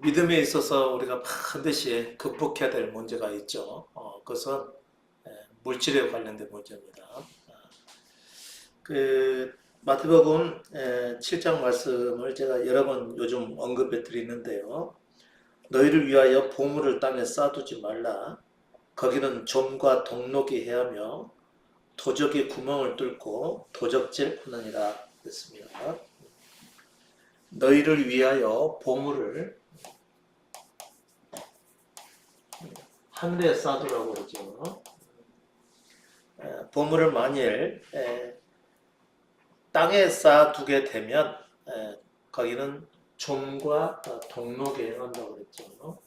믿음에 있어서 우리가 반드시 극복해야 될 문제가 있죠. 그것은 물질에 관련된 문제입니다. 그 마태복음 7장 말씀을 제가 여러 번 요즘 언급해 드리는데요. 너희를 위하여 보물을 땅에 쌓아두지 말라. 거기는 좀과 동록이 해하며 도적이 구멍을 뚫고 도적질하느니라 했습니다. 너희를 위하여 보물을 하늘에 쌓아두라고 그러죠. 보물을 만일 땅에 쌓아두게 되면 거기는 좀과 동록에 해한다고 그랬죠.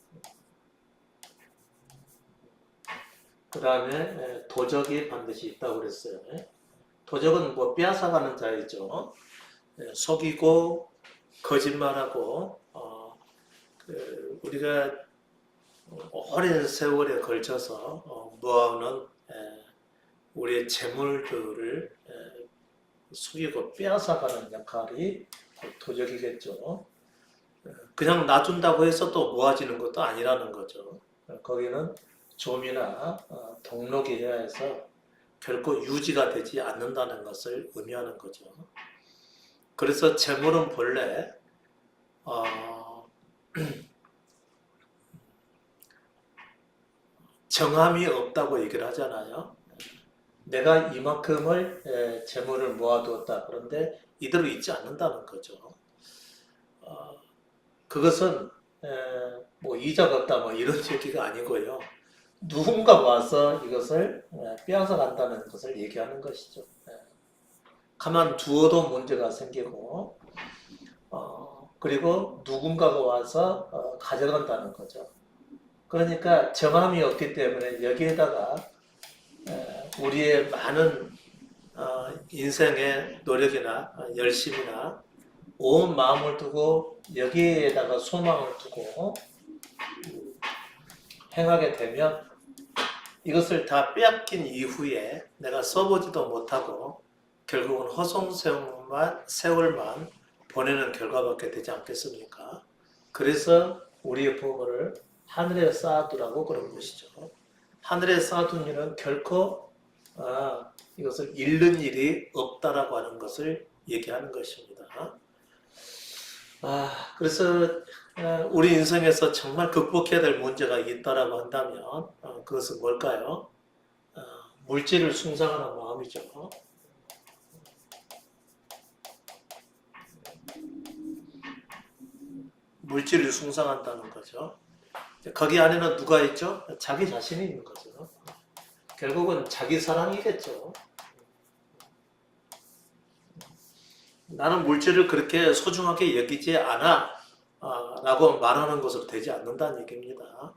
그 다음에 도적이 반드시 있다고 그랬어요. 도적은 뭐 빼앗아가는 자이죠. 속이고 거짓말하고 우리가 오랜 세월에 걸쳐서 모아오는 우리의 재물들을 속이고 빼앗아가는 역할이 도적이겠죠. 그냥 놔둔다고 해서 또 모아지는 것도 아니라는 거죠. 거기는 좀이나 동록이 해야 해서 결코 유지가 되지 않는다는 것을 의미하는 거죠. 그래서 재물은 본래 정함이 없다고 얘기를 하잖아요. 내가 이만큼을 재물을 모아두었다. 그런데 이대로 있지 않는다는 거죠. 그것은 뭐 이자가 없다 뭐 이런 얘기가 아니고요. 누군가 와서 이것을 빼앗아 간다는 것을 얘기하는 것이죠. 가만 두어도 문제가 생기고 그리고 누군가가 와서 가져간다는 거죠. 그러니까 정함이 없기 때문에 여기에다가 우리의 많은 인생의 노력이나 열심이나 온 마음을 두고 여기에다가 소망을 두고 행하게 되면 이것을 다 빼앗긴 이후에 내가 써보지도 못하고 결국은 세월만 보내는 결과밖에 되지 않겠습니까? 그래서 우리의 보물을 하늘에 쌓아두라고 그런 것이죠. 하늘에 쌓아둔 일은 결코 이것을 잃는 일이 없다라고 하는 것을 얘기하는 것입니다. 그래서 우리 인생에서 정말 극복해야 될 문제가 있다라고 한다면 그것은 뭘까요? 물질을 숭상하는 마음이죠. 물질을 숭상한다는 거죠. 거기 안에는 누가 있죠? 자기 자신이 있는 거죠. 결국은 자기 사랑이겠죠. 나는 물질을 그렇게 소중하게 여기지 않아 라고 말하는 것으로 되지 않는다는 얘기입니다.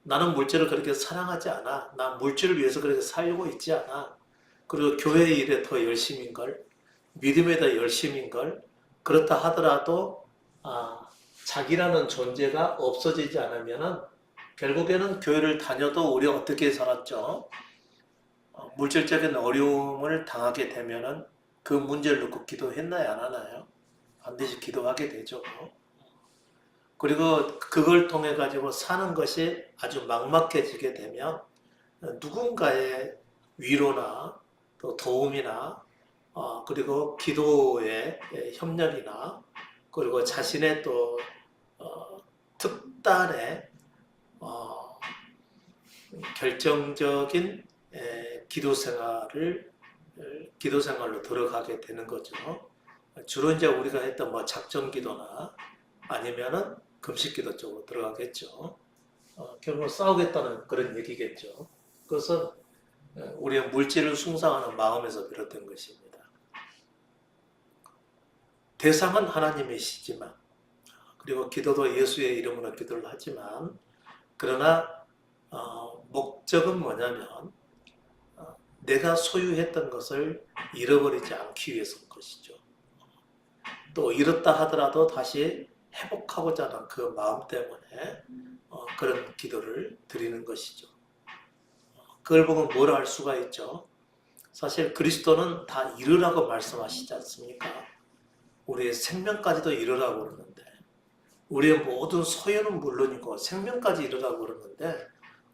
나는 물질을 그렇게 사랑하지 않아. 난 물질을 위해서 그렇게 살고 있지 않아. 그리고 교회 일에 더 열심인걸, 믿음에 더 열심인걸, 그렇다 하더라도 자기라는 존재가 없어지지 않으면 결국에는 교회를 다녀도 우리가 어떻게 살았죠? 물질적인 어려움을 당하게 되면 그 문제를 놓고 기도했나요? 안 하나요? 반드시 기도하게 되죠. 그리고 그걸 통해 가지고 사는 것이 아주 막막해지게 되면 누군가의 위로나 또 도움이나 그리고 기도의 협력이나 그리고 자신의 또 특단의 결정적인 기도 생활로 들어가게 되는 거죠. 주로 이제 우리가 했던 뭐 작정 기도나 아니면은 금식 기도 쪽으로 들어가겠죠. 결국 싸우겠다는 그런 얘기겠죠. 그것은 우리의 물질을 숭상하는 마음에서 비롯된 것입니다. 대상은 하나님이시지만 그리고 기도도 예수의 이름으로 기도를 하지만 그러나 목적은 뭐냐면 내가 소유했던 것을 잃어버리지 않기 위해서인 것이죠. 또 잃었다 하더라도 다시 회복하고자 하는 그 마음 때문에 그런 기도를 드리는 것이죠. 그걸 보고 뭐라 할 수가 있죠. 사실 그리스도는 다 잃으라고 말씀하시지 않습니까? 우리의 생명까지도 잃으라고 그러는데 우리의 모든 소유는 물론이고 생명까지 이르라고 그러는데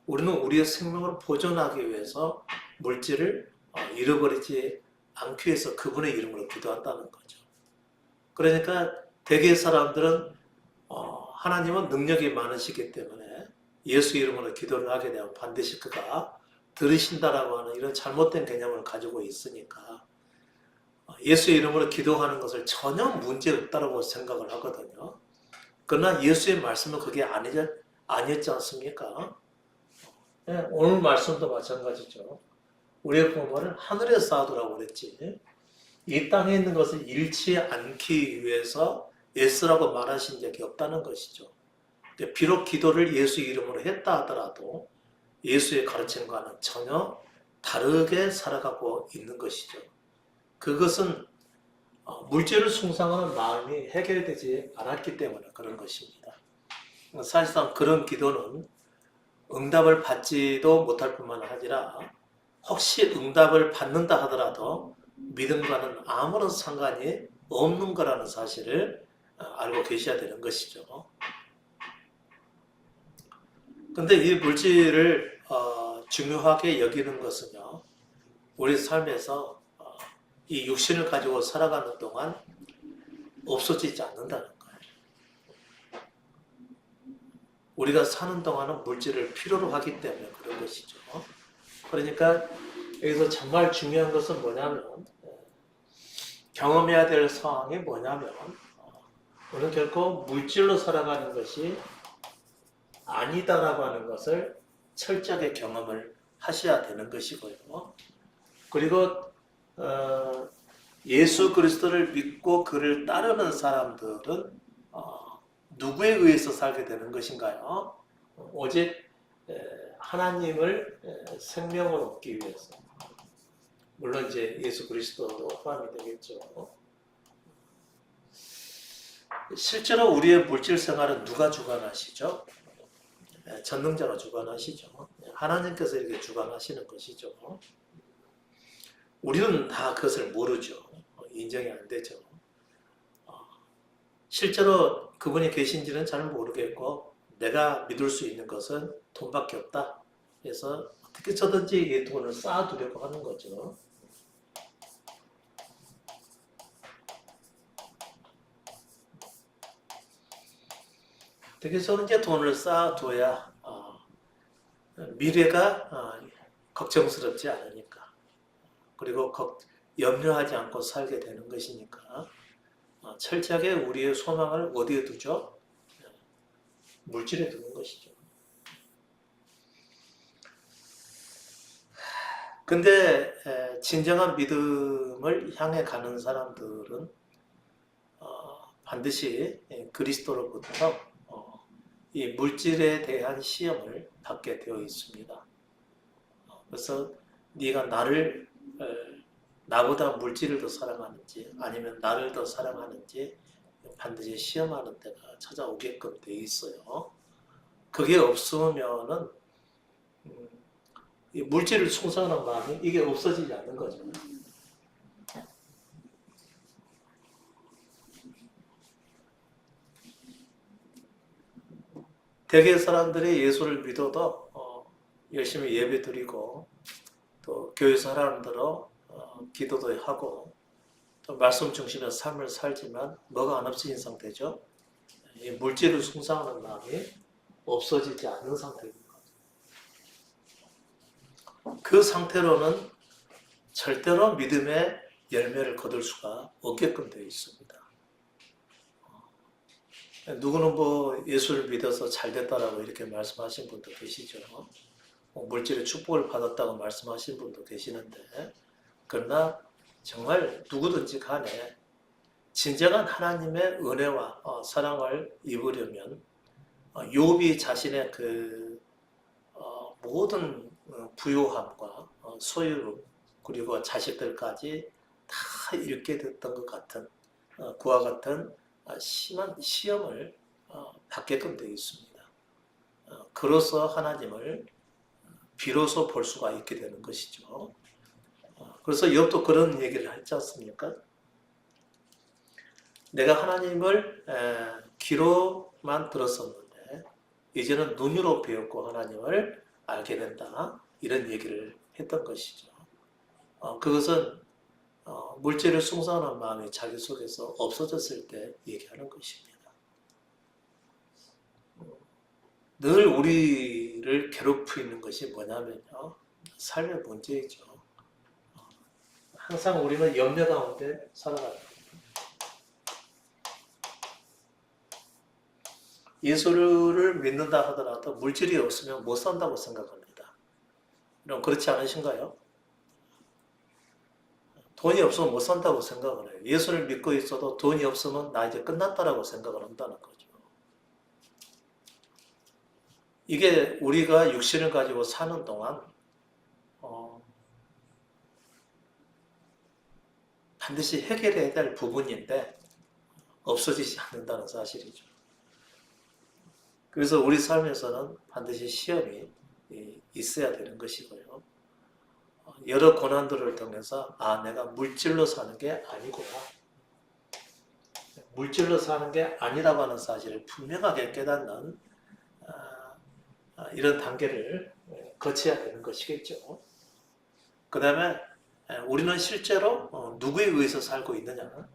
우리는 우리의 생명을 보존하기 위해서 물질을 잃어버리지 않기 위해서 그분의 이름으로 기도한다는 거죠. 그러니까 대개의 사람들은 하나님은 능력이 많으시기 때문에 예수 이름으로 기도를 하게 되면 반드시 그가 들으신다라고 하는 이런 잘못된 개념을 가지고 있으니까 예수 이름으로 기도하는 것을 전혀 문제 없다고 생각을 하거든요. 그러나 예수의 말씀은 그게 아니었지 않습니까? 네, 오늘 말씀도 마찬가지죠. 우리의 부모는 하늘에 쌓아두라고 그랬지. 이 땅에 있는 것을 잃지 않기 위해서 예수라고 말하신 적이 없다는 것이죠. 비록 기도를 예수 이름으로 했다 하더라도 예수의 가르침과는 전혀 다르게 살아가고 있는 것이죠. 그것은 물질을 숭상하는 마음이 해결되지 않았기 때문에 그런 것입니다. 사실상 그런 기도는 응답을 받지도 못할 뿐만 아니라 혹시 응답을 받는다 하더라도 믿음과는 아무런 상관이 없는 거라는 사실을 알고 계셔야 되는 것이죠. 근데 이 물질을 중요하게 여기는 것은요, 우리 삶에서 이 육신을 가지고 살아가는 동안 없어지지 않는다는 거예요. 우리가 사는 동안은 물질을 필요로 하기 때문에 그런 것이죠. 그러니까 여기서 정말 중요한 것은 뭐냐면 경험해야 될 상황이 뭐냐면 우리는 결코 물질로 살아가는 것이 아니다라고 하는 것을 철저하게 경험을 하셔야 되는 것이고요. 그리고 예수 그리스도를 믿고 그를 따르는 사람들은 누구에 의해서 살게 되는 것인가요? 오직 하나님을 생명을 얻기 위해서. 물론 이제 예수 그리스도도 포함이 되겠죠. 실제로 우리의 물질 생활은 누가 주관하시죠? 전능자가 주관하시죠. 하나님께서 이렇게 주관하시는 것이죠. 우리는 다 그것을 모르죠. 인정이 안 되죠. 실제로 그분이 계신지는 잘 모르겠고 내가 믿을 수 있는 것은 돈밖에 없다. 그래서 어떻게 저든지 이 돈을 쌓아두려고 하는 거죠. 어떻게 저든지 돈을 쌓아둬야 미래가 걱정스럽지 않으니까. 그리고 염려하지 않고 살게 되는 것이니까 철저하게 우리의 소망을 어디에 두죠? 물질에 두는 것이죠. 근데 진정한 믿음을 향해 가는 사람들은 반드시 그리스도로부터 이 물질에 대한 시험을 받게 되어 있습니다. 그래서 네가 나보다 물질을 더 사랑하는지 아니면 나를 더 사랑하는지 반드시 시험하는 때가 찾아오게끔 되어 있어요. 그게 없으면은 이 물질을 숭상하는 마음이 이게 없어지지 않는 거죠. 대개 사람들이 예수를 믿어도 열심히 예배 드리고 또 교회 사람들로 기도도 하고 또 말씀 중심의 삶을 살지만 뭐가 안 없어진 상태죠. 이 물질을 숭상하는 마음이 없어지지 않는 상태입니다. 그 상태로는 절대로 믿음의 열매를 거둘 수가 없게끔 되어 있습니다. 누구는 예수를 믿어서 잘 됐다라고 이렇게 말씀하신 분도 계시죠. 물질의 축복을 받았다고 말씀하신 분도 계시는데 그러나 정말 누구든지 간에 진정한 하나님의 은혜와 사랑을 입으려면 욥이 자신의 그 모든 부요함과 소유 그리고 자식들까지 다 잃게 됐던 것 같은 그와 같은 심한 시험을 받게끔 되어 있습니다. 그로서 하나님을 비로소 볼 수가 있게 되는 것이죠. 그래서 욥도 그런 얘기를 했지 않습니까? 내가 하나님을 귀로 귀로만 들었었는데 이제는 눈으로 배웠고 하나님을 알게 된다. 이런 얘기를 했던 것이죠. 그것은 물질을 숭상하는 마음이 자기 속에서 없어졌을 때 얘기하는 것입니다. 늘 우리를 괴롭히는 것이 뭐냐면요. 삶의 문제이죠. 항상 우리는 염려 가운데 살아가요. 예수를 믿는다 하더라도 물질이 없으면 못 산다고 생각합니다. 그럼 그렇지 않으신가요? 돈이 없으면 못 산다고 생각을 해요. 예수를 믿고 있어도 돈이 없으면 나 이제 끝났다라고 생각을 한다는 거죠. 이게 우리가 육신을 가지고 사는 동안 반드시 해결해야 될 부분인데 없어지지 않는다는 사실이죠. 그래서 우리 삶에서는 반드시 시험이 있어야 되는 것이고요. 여러 고난들을 통해서 내가 물질로 사는 게 아니구나. 물질로 사는 게 아니라고 하는 사실을 분명하게 깨닫는 이런 단계를 거쳐야 되는 것이겠죠. 그 다음에 우리는 실제로 누구에 의해서 살고 있느냐?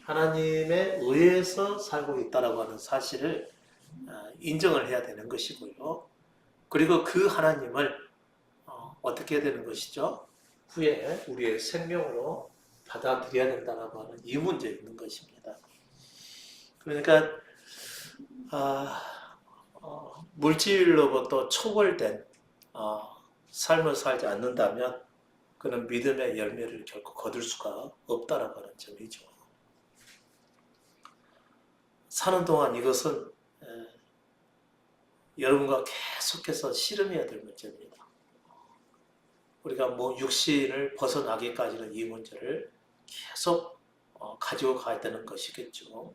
하나님에 의해서 살고 있다라고 하는 사실을 인정을 해야 되는 것이고요. 그리고 그 하나님을 어떻게 해야 되는 것이죠? 후에 우리의 생명으로 받아들여야 된다라고 하는 이 문제에 있는 것입니다. 그러니까 물질로부터 초월된 삶을 살지 않는다면 그는 믿음의 열매를 결코 거둘 수가 없다라고 하는 점이죠. 사는 동안 이것은 여러분과 계속해서 씨름해야 될 문제입니다. 우리가 육신을 벗어나기까지는 이 문제를 계속 가지고 가야 되는 것이겠죠.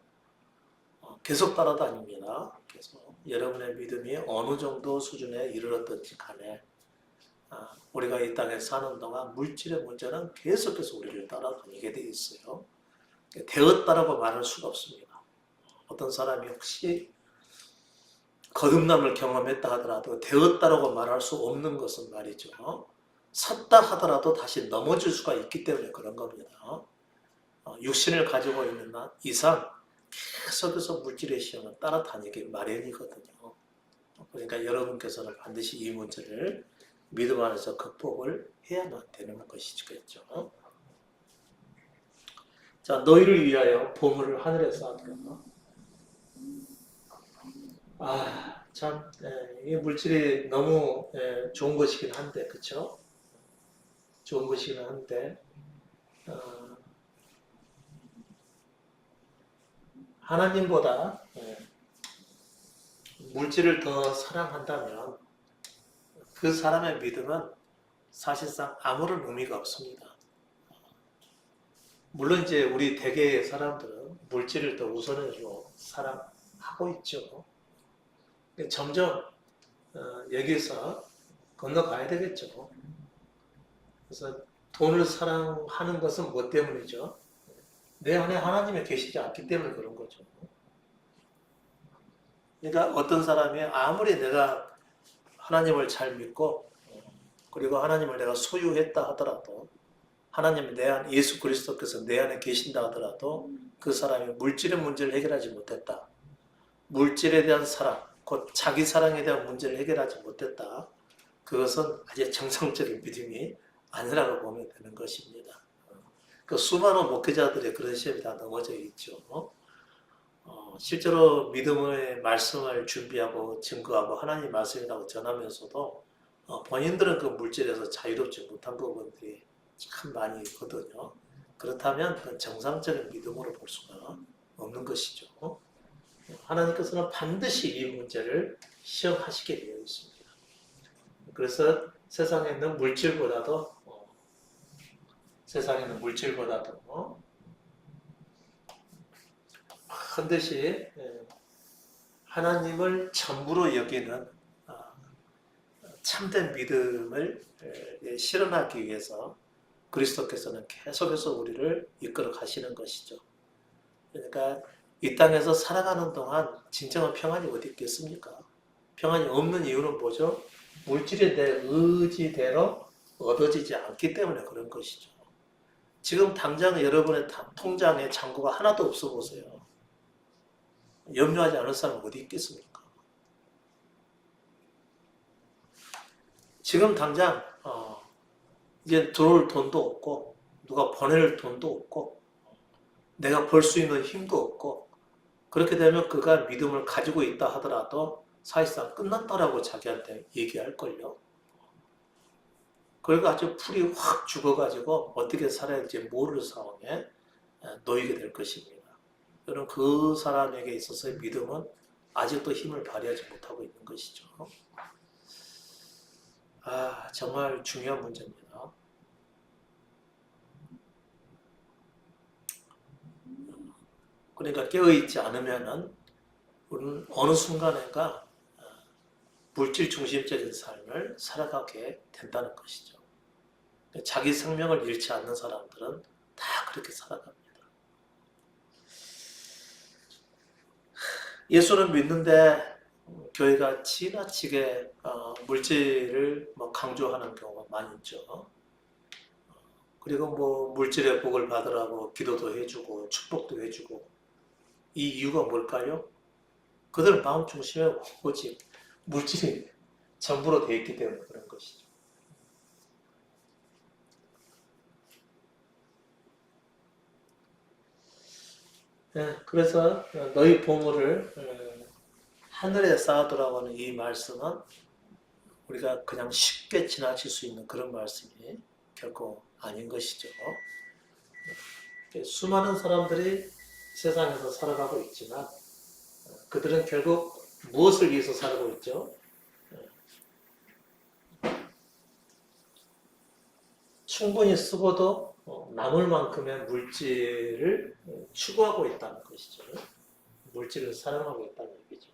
계속 따라다닙니다. 계속 여러분의 믿음이 어느 정도 수준에 이르렀든지 간에 우리가 이 땅에 사는 동안 물질의 문제는 계속해서 우리를 따라다니게 돼 있어요. 되었다라고 말할 수가 없습니다. 어떤 사람이 혹시 거듭남을 경험했다 하더라도 되었다라고 말할 수 없는 것은 말이죠. 섰다 하더라도 다시 넘어질 수가 있기 때문에 그런 겁니다. 육신을 가지고 있는 이상 계속해서 물질의 시험은 따라다니기 마련이거든요. 그러니까 여러분께서는 반드시 이 문제를 믿음 안에서 극복을 해야만 되는 것이겠죠. 자, 너희를 위하여 보물을 하늘에 쌓았다. 참, 이 물질이 너무 좋은 것이긴 한데, 그쵸? 좋은 것이긴 한데, 하나님보다 물질을 더 사랑한다면 그 사람의 믿음은 사실상 아무런 의미가 없습니다. 물론 이제 우리 대개의 사람들은 물질을 더 우선으로 사랑하고 있죠. 점점 여기서 건너가야 되겠죠. 그래서 돈을 사랑하는 것은 뭐 때문이죠? 내 안에 하나님이 계시지 않기 때문에 그런 거죠. 그러니까 어떤 사람이 아무리 내가 하나님을 잘 믿고 그리고 하나님을 내가 소유했다 하더라도 하나님 내 안 예수 그리스도께서 내 안에 계신다 하더라도 그 사람이 물질의 문제를 해결하지 못했다. 물질에 대한 사랑, 곧 자기 사랑에 대한 문제를 해결하지 못했다. 그것은 아주 정상적인 믿음이 아니라고 보면 되는 것입니다. 그 수많은 목회자들의 그런 시험이 다 넘어져 있죠. 실제로 믿음의 말씀을 준비하고 증거하고 하나님 말씀이라고 전하면서도 본인들은 그 물질에서 자유롭지 못한 부분들이 참 많이 있거든요. 그렇다면 그건 정상적인 믿음으로 볼 수가 없는 것이죠. 하나님께서는 반드시 이 문제를 시험하시게 되어 있습니다. 그래서 세상에 있는 물질보다도 반드시 하나님을 전부로 여기는 참된 믿음을 실현하기 위해서 그리스도께서는 계속해서 우리를 이끌어 가시는 것이죠. 그러니까 이 땅에서 살아가는 동안 진정한 평안이 어디 있겠습니까? 평안이 없는 이유는 뭐죠? 물질이 내 의지대로 얻어지지 않기 때문에 그런 것이죠. 지금 당장 여러분의 통장에 잔고가 하나도 없어 보세요. 염려하지 않을 사람은 어디 있겠습니까? 지금 당장 이제 들어올 돈도 없고 누가 보낼 돈도 없고 내가 벌 수 있는 힘도 없고 그렇게 되면 그가 믿음을 가지고 있다 하더라도 사실상 끝났다라고 자기한테 얘기할걸요. 그러니까 아주 풀이 확 죽어가지고 어떻게 살아야 할지 모르는 상황에 놓이게 될 것입니다. 여러분 그 사람에게 있어서의 믿음은 아직도 힘을 발휘하지 못하고 있는 것이죠. 정말 중요한 문제입니다. 그러니까 깨어있지 않으면은 우리는 어느 순간인가 물질 중심적인 삶을 살아가게 된다는 것이죠. 자기 생명을 잃지 않는 사람들은 다 그렇게 살아갑니다. 예수를 믿는데 교회가 지나치게 물질을 강조하는 경우가 많이 있죠. 그리고 물질의 복을 받으라고 기도도 해주고 축복도 해주고 이 이유가 뭘까요? 그들 마음 중심에 오직 물질이 전부로 되어 있기 때문에 그런 것이죠. 그래서 너희 보물을 하늘에 쌓아두라고 하는 이 말씀은 우리가 그냥 쉽게 지나칠 수 있는 그런 말씀이 결코 아닌 것이죠. 수많은 사람들이 세상에서 살아가고 있지만 그들은 결국 무엇을 위해서 살고 있죠? 충분히 쓰고도 남을 만큼의 물질을 추구하고 있다는 것이죠. 물질을 사랑하고 있다는 얘기죠.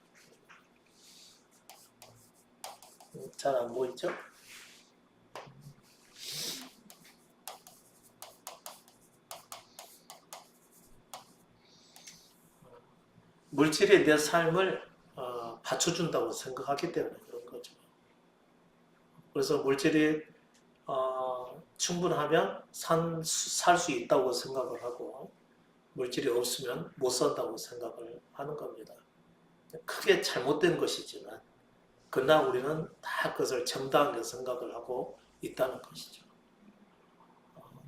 잘 안 보이죠? 물질이 내 삶을 받쳐준다고 생각하기 때문에 그런 거죠. 그래서 물질이 충분하면 살 수 있다고 생각을 하고 물질이 없으면 못 산다고 생각을 하는 겁니다. 크게 잘못된 것이지만 그러나 우리는 다 그것을 정당하게 생각을 하고 있다는 것이죠.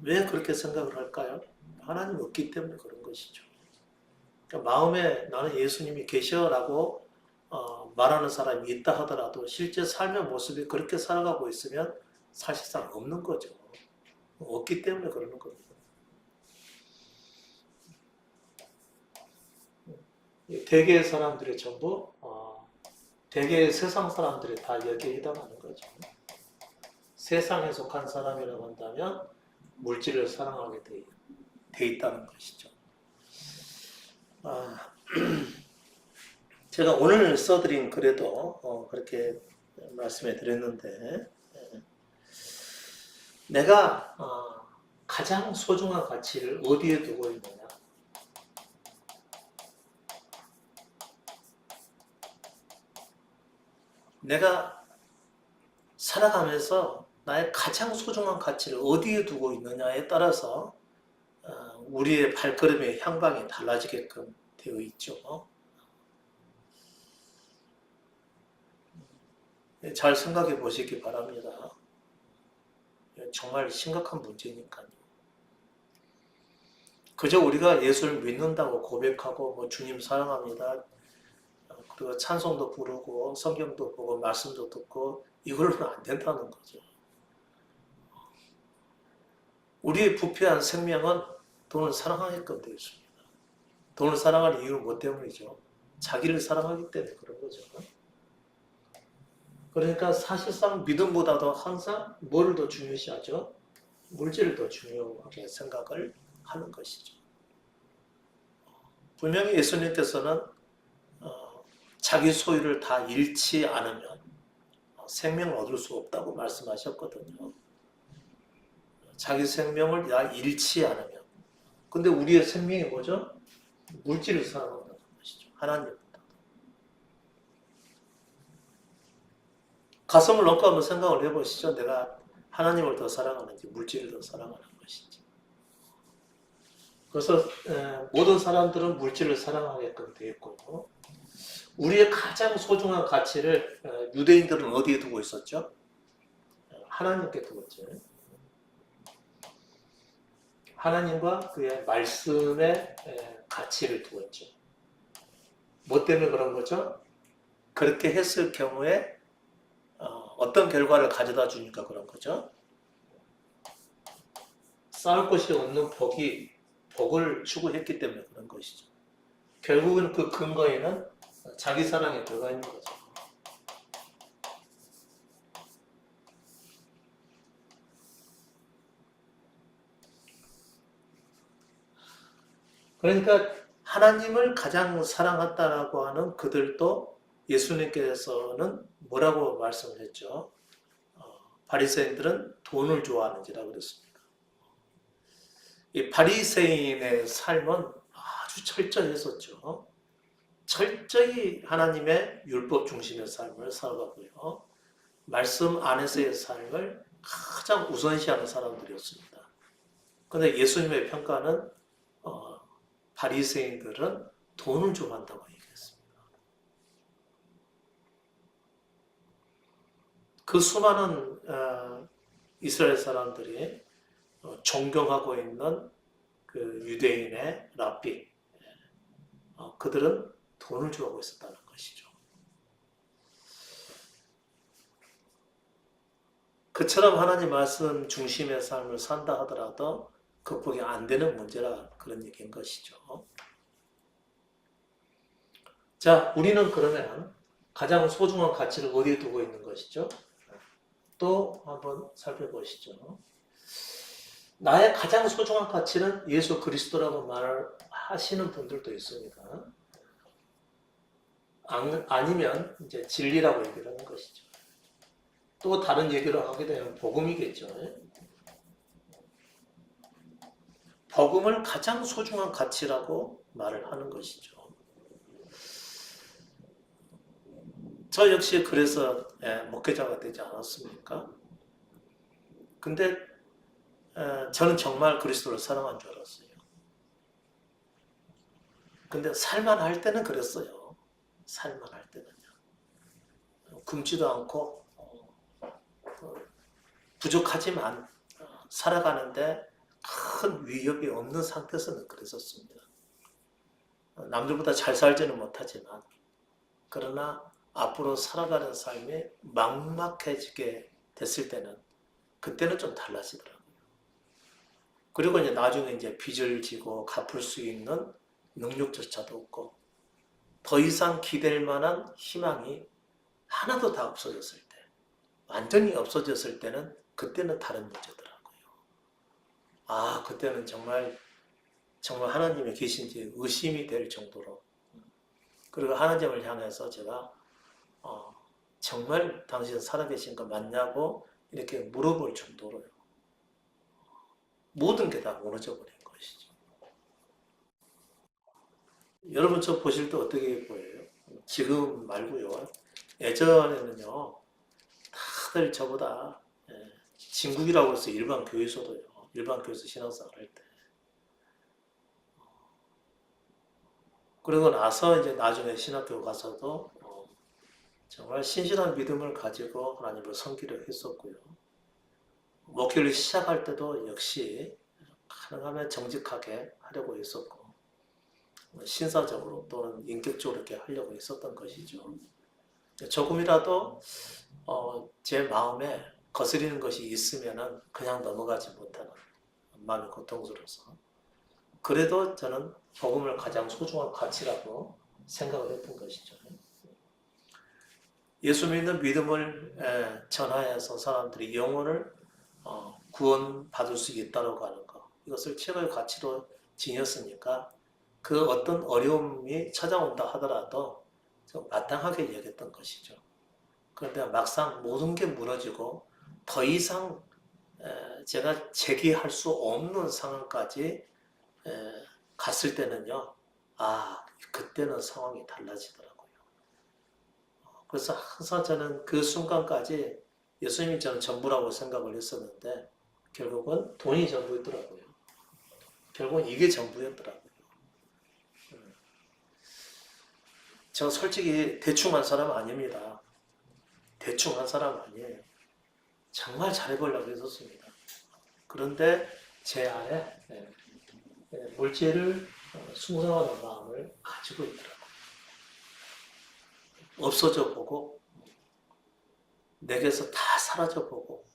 왜 그렇게 생각을 할까요? 하나님 없기 때문에 그런 것이죠. 그러니까 마음에 나는 예수님이 계셔라고 말하는 사람이 있다 하더라도 실제 삶의 모습이 그렇게 살아가고 있으면 사실상 없는 거죠. 없기 때문에 그러는 겁니다. 대개의 사람들이 전부 대개의 세상 사람들이 다 여기에 해당하는 거죠. 세상에 속한 사람이라고 한다면 물질을 사랑하게 돼 있다는 것이죠. 제가 오늘 써드린 글에도 그렇게 말씀해 드렸는데 내가 가장 소중한 가치를 어디에 두고 있느냐? 내가 살아가면서 나의 가장 소중한 가치를 어디에 두고 있느냐에 따라서 우리의 발걸음의 향방이 달라지게끔 되어 있죠. 잘 생각해 보시기 바랍니다. 정말 심각한 문제니까요. 그저 우리가 예수를 믿는다고 고백하고 주님 사랑합니다. 그리고 찬송도 부르고 성경도 보고 말씀도 듣고 이걸로는 안 된다는 거죠. 우리의 부패한 생명은 돈을 사랑하게끔 되어 있습니다. 돈을 사랑하는 이유는 뭐 때문이죠? 자기를 사랑하기 때문에 그런 거죠. 그러니까 사실상 믿음보다도 항상 뭐를 더 중요시하죠? 물질을 더 중요하게 생각을 하는 것이죠. 분명히 예수님께서는 자기 소유를 다 잃지 않으면 생명을 얻을 수 없다고 말씀하셨거든요. 자기 생명을 다 잃지 않으면. 근데 우리의 생명이 뭐죠? 물질을 사랑한다. 하나님보다. 가슴을 놓고 한번 생각을 해보시죠. 내가 하나님을 더 사랑하는지 물질을 더 사랑하는 것인지. 그래서 모든 사람들은 물질을 사랑하게끔 되어 있고요. 우리의 가장 소중한 가치를 유대인들은 어디에 두고 있었죠? 하나님께 두고 있죠. 하나님과 그의 말씀의 가치를 두고 있죠. 뭐 때문에 그런 거죠? 그렇게 했을 경우에 어떤 결과를 가져다 주니까 그런 거죠. 쌓을 것이 없는 복을 추구했기 때문에 그런 것이죠. 결국은 그 근거에는 자기 사랑에 들어가 있는 거죠. 그러니까 하나님을 가장 사랑한다라고 하는 그들도 예수님께서는 뭐라고 말씀을 했죠? 바리새인들은 돈을 좋아하는지라고 그랬습니다. 이 바리새인의 삶은 아주 철저했었죠. 철저히 하나님의 율법 중심의 삶을 살아가고요. 말씀 안에서의 삶을 가장 우선시하는 사람들이었습니다. 그런데 예수님의 평가는 바리새인들은 돈을 좋아한다고 얘기했습니다. 그 수많은 이스라엘 사람들이 존경하고 있는 그 유대인의 랍비, 그들은 돈을 좋아하고 있었다는 것이죠. 그처럼 하나님 말씀 중심의 삶을 산다 하더라도 극복이 안 되는 문제라 그런 얘기인 것이죠. 자, 우리는 그러면 가장 소중한 가치를 어디에 두고 있는 것이죠? 또 한번 살펴보시죠. 나의 가장 소중한 가치는 예수 그리스도라고 말하시는 분들도 있습니다. 아니면 이제 진리라고 얘기를 하는 것이죠. 또 다른 얘기를 하게 되면 복음이겠죠. 복음을 가장 소중한 가치라고 말을 하는 것이죠. 저 역시 그래서 목회자가 되지 않았습니까? 근데 저는 정말 그리스도를 사랑한 줄 알았어요. 근데 살만할 때는 그랬어요. 살만할 때는요. 굶지도 않고 부족하지만 살아가는데 큰 위협이 없는 상태에서는 그랬었습니다. 남들보다 잘 살지는 못하지만 그러나 앞으로 살아가는 삶이 막막해지게 됐을 때는 그때는 좀 달라지더라고요. 그리고 이제 나중에 이제 빚을 지고 갚을 수 있는 능력조차도 없고 더 이상 기댈 만한 희망이 하나도 다 없어졌을 때, 완전히 없어졌을 때는 그때는 다른 문제더라고요. 아, 그때는 정말 하나님이 계신지 의심이 될 정도로, 그리고 하나님을 향해서 제가 정말 당신 살아계신 거 맞냐고 이렇게 물어볼 정도로요. 모든 게 다 무너져 버린 것이죠. 여러분 저 보실 때 어떻게 보여요? 지금 말고요. 예전에는요. 다들 저보다 진국이라고 해서 일반 교회에서도요. 일반 교회에서 신앙생활 할 때. 그러고 나서 이제 나중에 신학교 가서도 정말 신실한 믿음을 가지고 하나님을 섬기려 했었고요. 목회를 시작할 때도 역시 가능하면 정직하게 하려고 했었고 신사적으로 또는 인격적으로 이렇게 하려고 했었던 것이죠. 조금이라도 제 마음에 거스리는 것이 있으면은 그냥 넘어가지 못하는 마음이 고통스러워서 그래도 저는 복음을 가장 소중한 가치라고 생각을 했던 것이죠. 예수 믿는 믿음을 전하여서 사람들이 영혼을 구원받을 수 있다고 하는 것, 이것을 최고의 가치로 지녔으니까 그 어떤 어려움이 찾아온다 하더라도 좀 마땅하게 여겼던 것이죠. 그런데 막상 모든 게 무너지고 더 이상 제가 제기할 수 없는 상황까지 갔을 때는요, 아, 그때는 상황이 달라지더라고요. 그래서 항상 저는 그 순간까지 예수님이 저는 전부라고 생각을 했었는데 결국은 돈이 전부였더라고요. 결국은 이게 전부였더라고요. 저 솔직히 대충 한 사람 아닙니다. 대충 한 사람 아니에요. 정말 잘해보려고 했었습니다. 그런데 제 안에 물질을 숭상하는 마음을 가지고 있더라고요. 없어져 보고 내게서 다 사라져 보고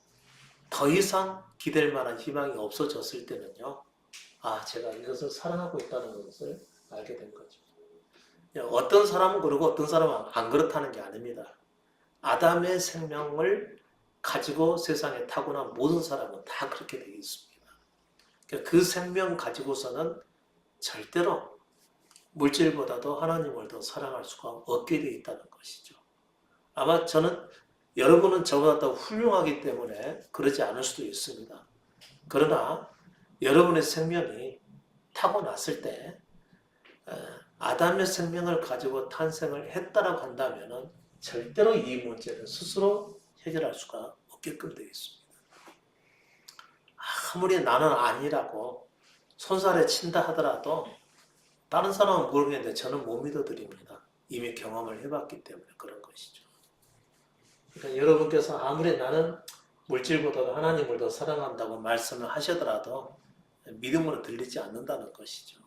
더 이상 기댈 만한 희망이 없어졌을 때는요. 제가 이것을 사랑하고 있다는 것을 알게 된 거죠. 어떤 사람은 그러고 어떤 사람은 안 그렇다는 게 아닙니다. 아담의 생명을 가지고 세상에 타고난 모든 사람은 다 그렇게 되어 있습니다. 그 생명 가지고서는 절대로 물질보다도 하나님을 더 사랑할 수가 없게 되어 있다는 것이죠. 아마 여러분은 저보다 더 훌륭하기 때문에 그러지 않을 수도 있습니다. 그러나 여러분의 생명이 타고났을 때 아담의 생명을 가지고 탄생을 했다라고 한다면 절대로 이 문제를 스스로 해결할 수가 없게끔 되어 있습니다. 아무리 나는 아니라고 손살에 친다 하더라도 다른 사람은 모르겠는데 저는 못 믿어드립니다. 이미 경험을 해봤기 때문에 그런 것이죠. 그러니까 여러분께서 아무리 나는 물질보다 하나님을 더 사랑한다고 말씀을 하시더라도 믿음으로 들리지 않는다는 것이죠.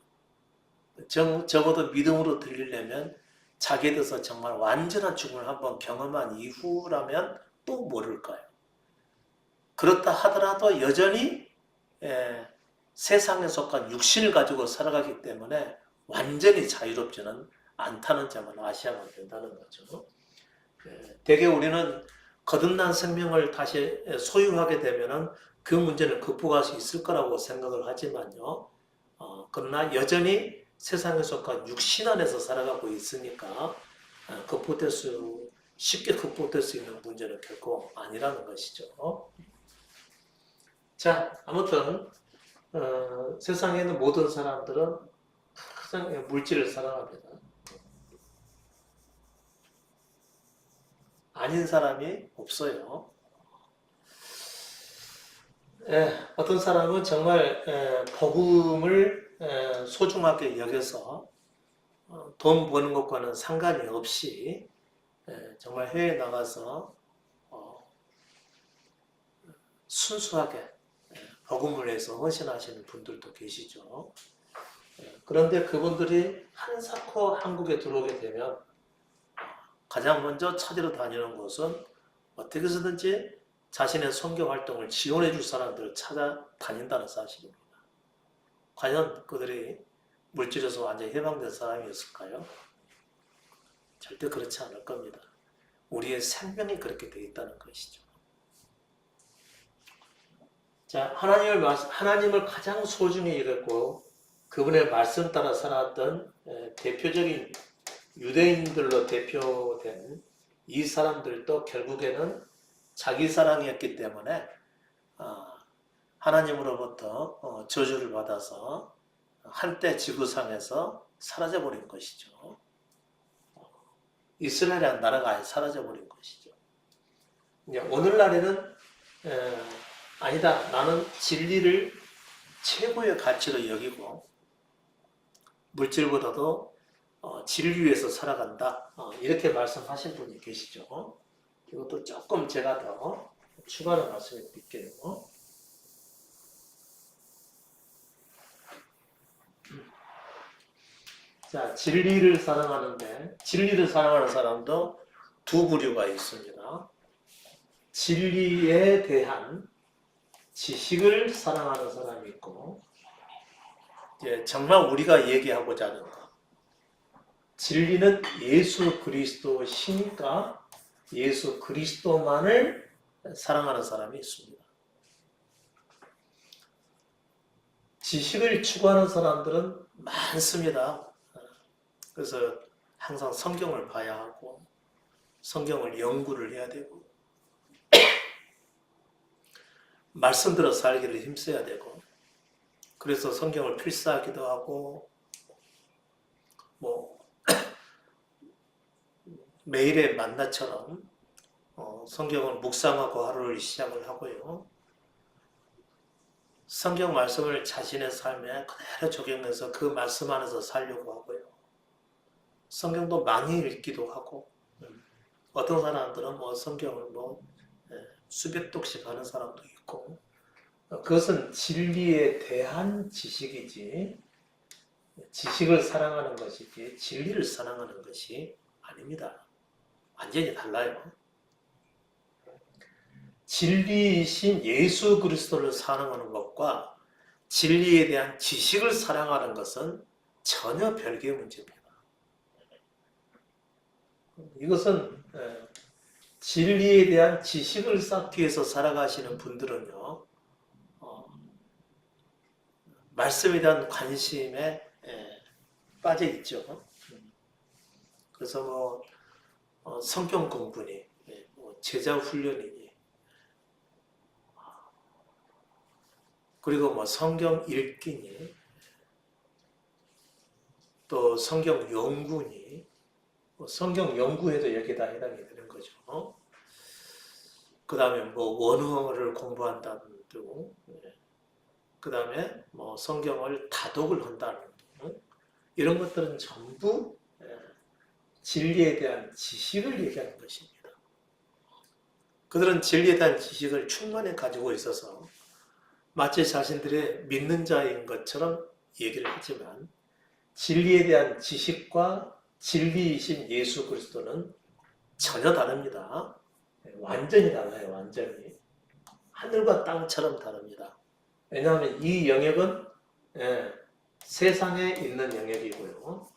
적어도 믿음으로 들리려면 자기에 대해서 정말 완전한 죽음을 한번 경험한 이후라면 또 모를까요? 그렇다 하더라도 여전히 세상에 속한 육신을 가지고 살아가기 때문에 완전히 자유롭지는 않다는 점을 아셔야만 된다는 거죠. 대개 우리는 거듭난 생명을 다시 소유하게 되면 그 문제를 극복할 수 있을 거라고 생각을 하지만요. 그러나 여전히 세상에 속한 육신 안에서 살아가고 있으니까 쉽게 극복될 수 있는 문제는 결코 아니라는 것이죠. 자, 아무튼 세상에 있는 모든 사람들은 가장 물질을 사랑합니다. 아닌 사람이 없어요. 어떤 사람은 정말 복음을 소중하게 여겨서 돈 버는 것과는 상관이 없이 정말 해외에 나가서 순수하게 복음을 위해서 헌신하시는 분들도 계시죠. 그런데 그분들이 한사코 한국에 들어오게 되면 가장 먼저 찾으러 다니는 곳은 어떻게 해서든지 자신의 선교 활동을 지원해 줄 사람들을 찾아다닌다는 사실입니다. 과연 그들이 물질에서 완전히 해방된 사람이었을까요? 절대 그렇지 않을 겁니다. 우리의 생명이 그렇게 되어 있다는 것이죠. 자, 하나님을 가장 소중히 여겼고 그분의 말씀 따라 살았던 대표적인 유대인들로 대표된 이 사람들도 결국에는 자기 사랑이었기 때문에 하나님으로부터 저주를 받아서 한때 지구상에서 사라져버린 것이죠. 이스라엘이라는 나라가 아예 사라져버린 것이죠. 오늘날에는 아니다. 나는 진리를 최고의 가치로 여기고 물질보다도 진리 위해서 살아간다. 이렇게 말씀하신 분이 계시죠. 이것도 조금 제가 더 추가로 말씀해 드릴게요. 자, 진리를 사랑하는데 진리를 사랑하는 사람도 두 부류가 있습니다. 진리에 대한 지식을 사랑하는 사람이 있고 정말 우리가 얘기하고자 하는 것. 진리는 예수 그리스도시니까 예수 그리스도만을 사랑하는 사람이 있습니다. 지식을 추구하는 사람들은 많습니다. 그래서 항상 성경을 봐야 하고 성경을 연구를 해야 되고 말씀대로 살기를 힘써야 되고 그래서 성경을 필사하기도 하고 뭐 매일의 만나처럼 성경을 묵상하고 하루를 시작을 하고요. 성경 말씀을 자신의 삶에 그대로 적용해서 그 말씀 안에서 살려고 하고요. 성경도 많이 읽기도 하고, 어떤 사람들은 뭐 성경을 수백 독씩 하는 사람도 있고, 그것은 진리에 대한 지식이지, 지식을 사랑하는 것이지, 진리를 사랑하는 것이 아닙니다. 완전히 달라요. 진리이신 예수 그리스도를 사랑하는 것과 진리에 대한 지식을 사랑하는 것은 전혀 별개의 문제입니다. 이것은 진리에 대한 지식을 쌓기 위해서 살아가시는 분들은요, 말씀에 대한 관심에 빠져 있죠. 그래서 성경 공부니, 제자 훈련이니, 그리고 성경 읽기니, 또 성경 연구니, 성경 연구에도 여기에 다 해당이 되는 거죠. 그 다음에 원어를 공부한다는 등, 그 다음에 성경을 다독을 한다는 등, 이런 것들은 전부 진리에 대한 지식을 얘기하는 것입니다. 그들은 진리에 대한 지식을 충만히 가지고 있어서 마치 자신들의 믿는 자인 것처럼 얘기를 하지만 진리에 대한 지식과 진리이신 예수 그리스도는 전혀 다릅니다. 완전히 달라요. 완전히. 하늘과 땅처럼 다릅니다. 왜냐하면 이 영역은 세상에 있는 영역이고요.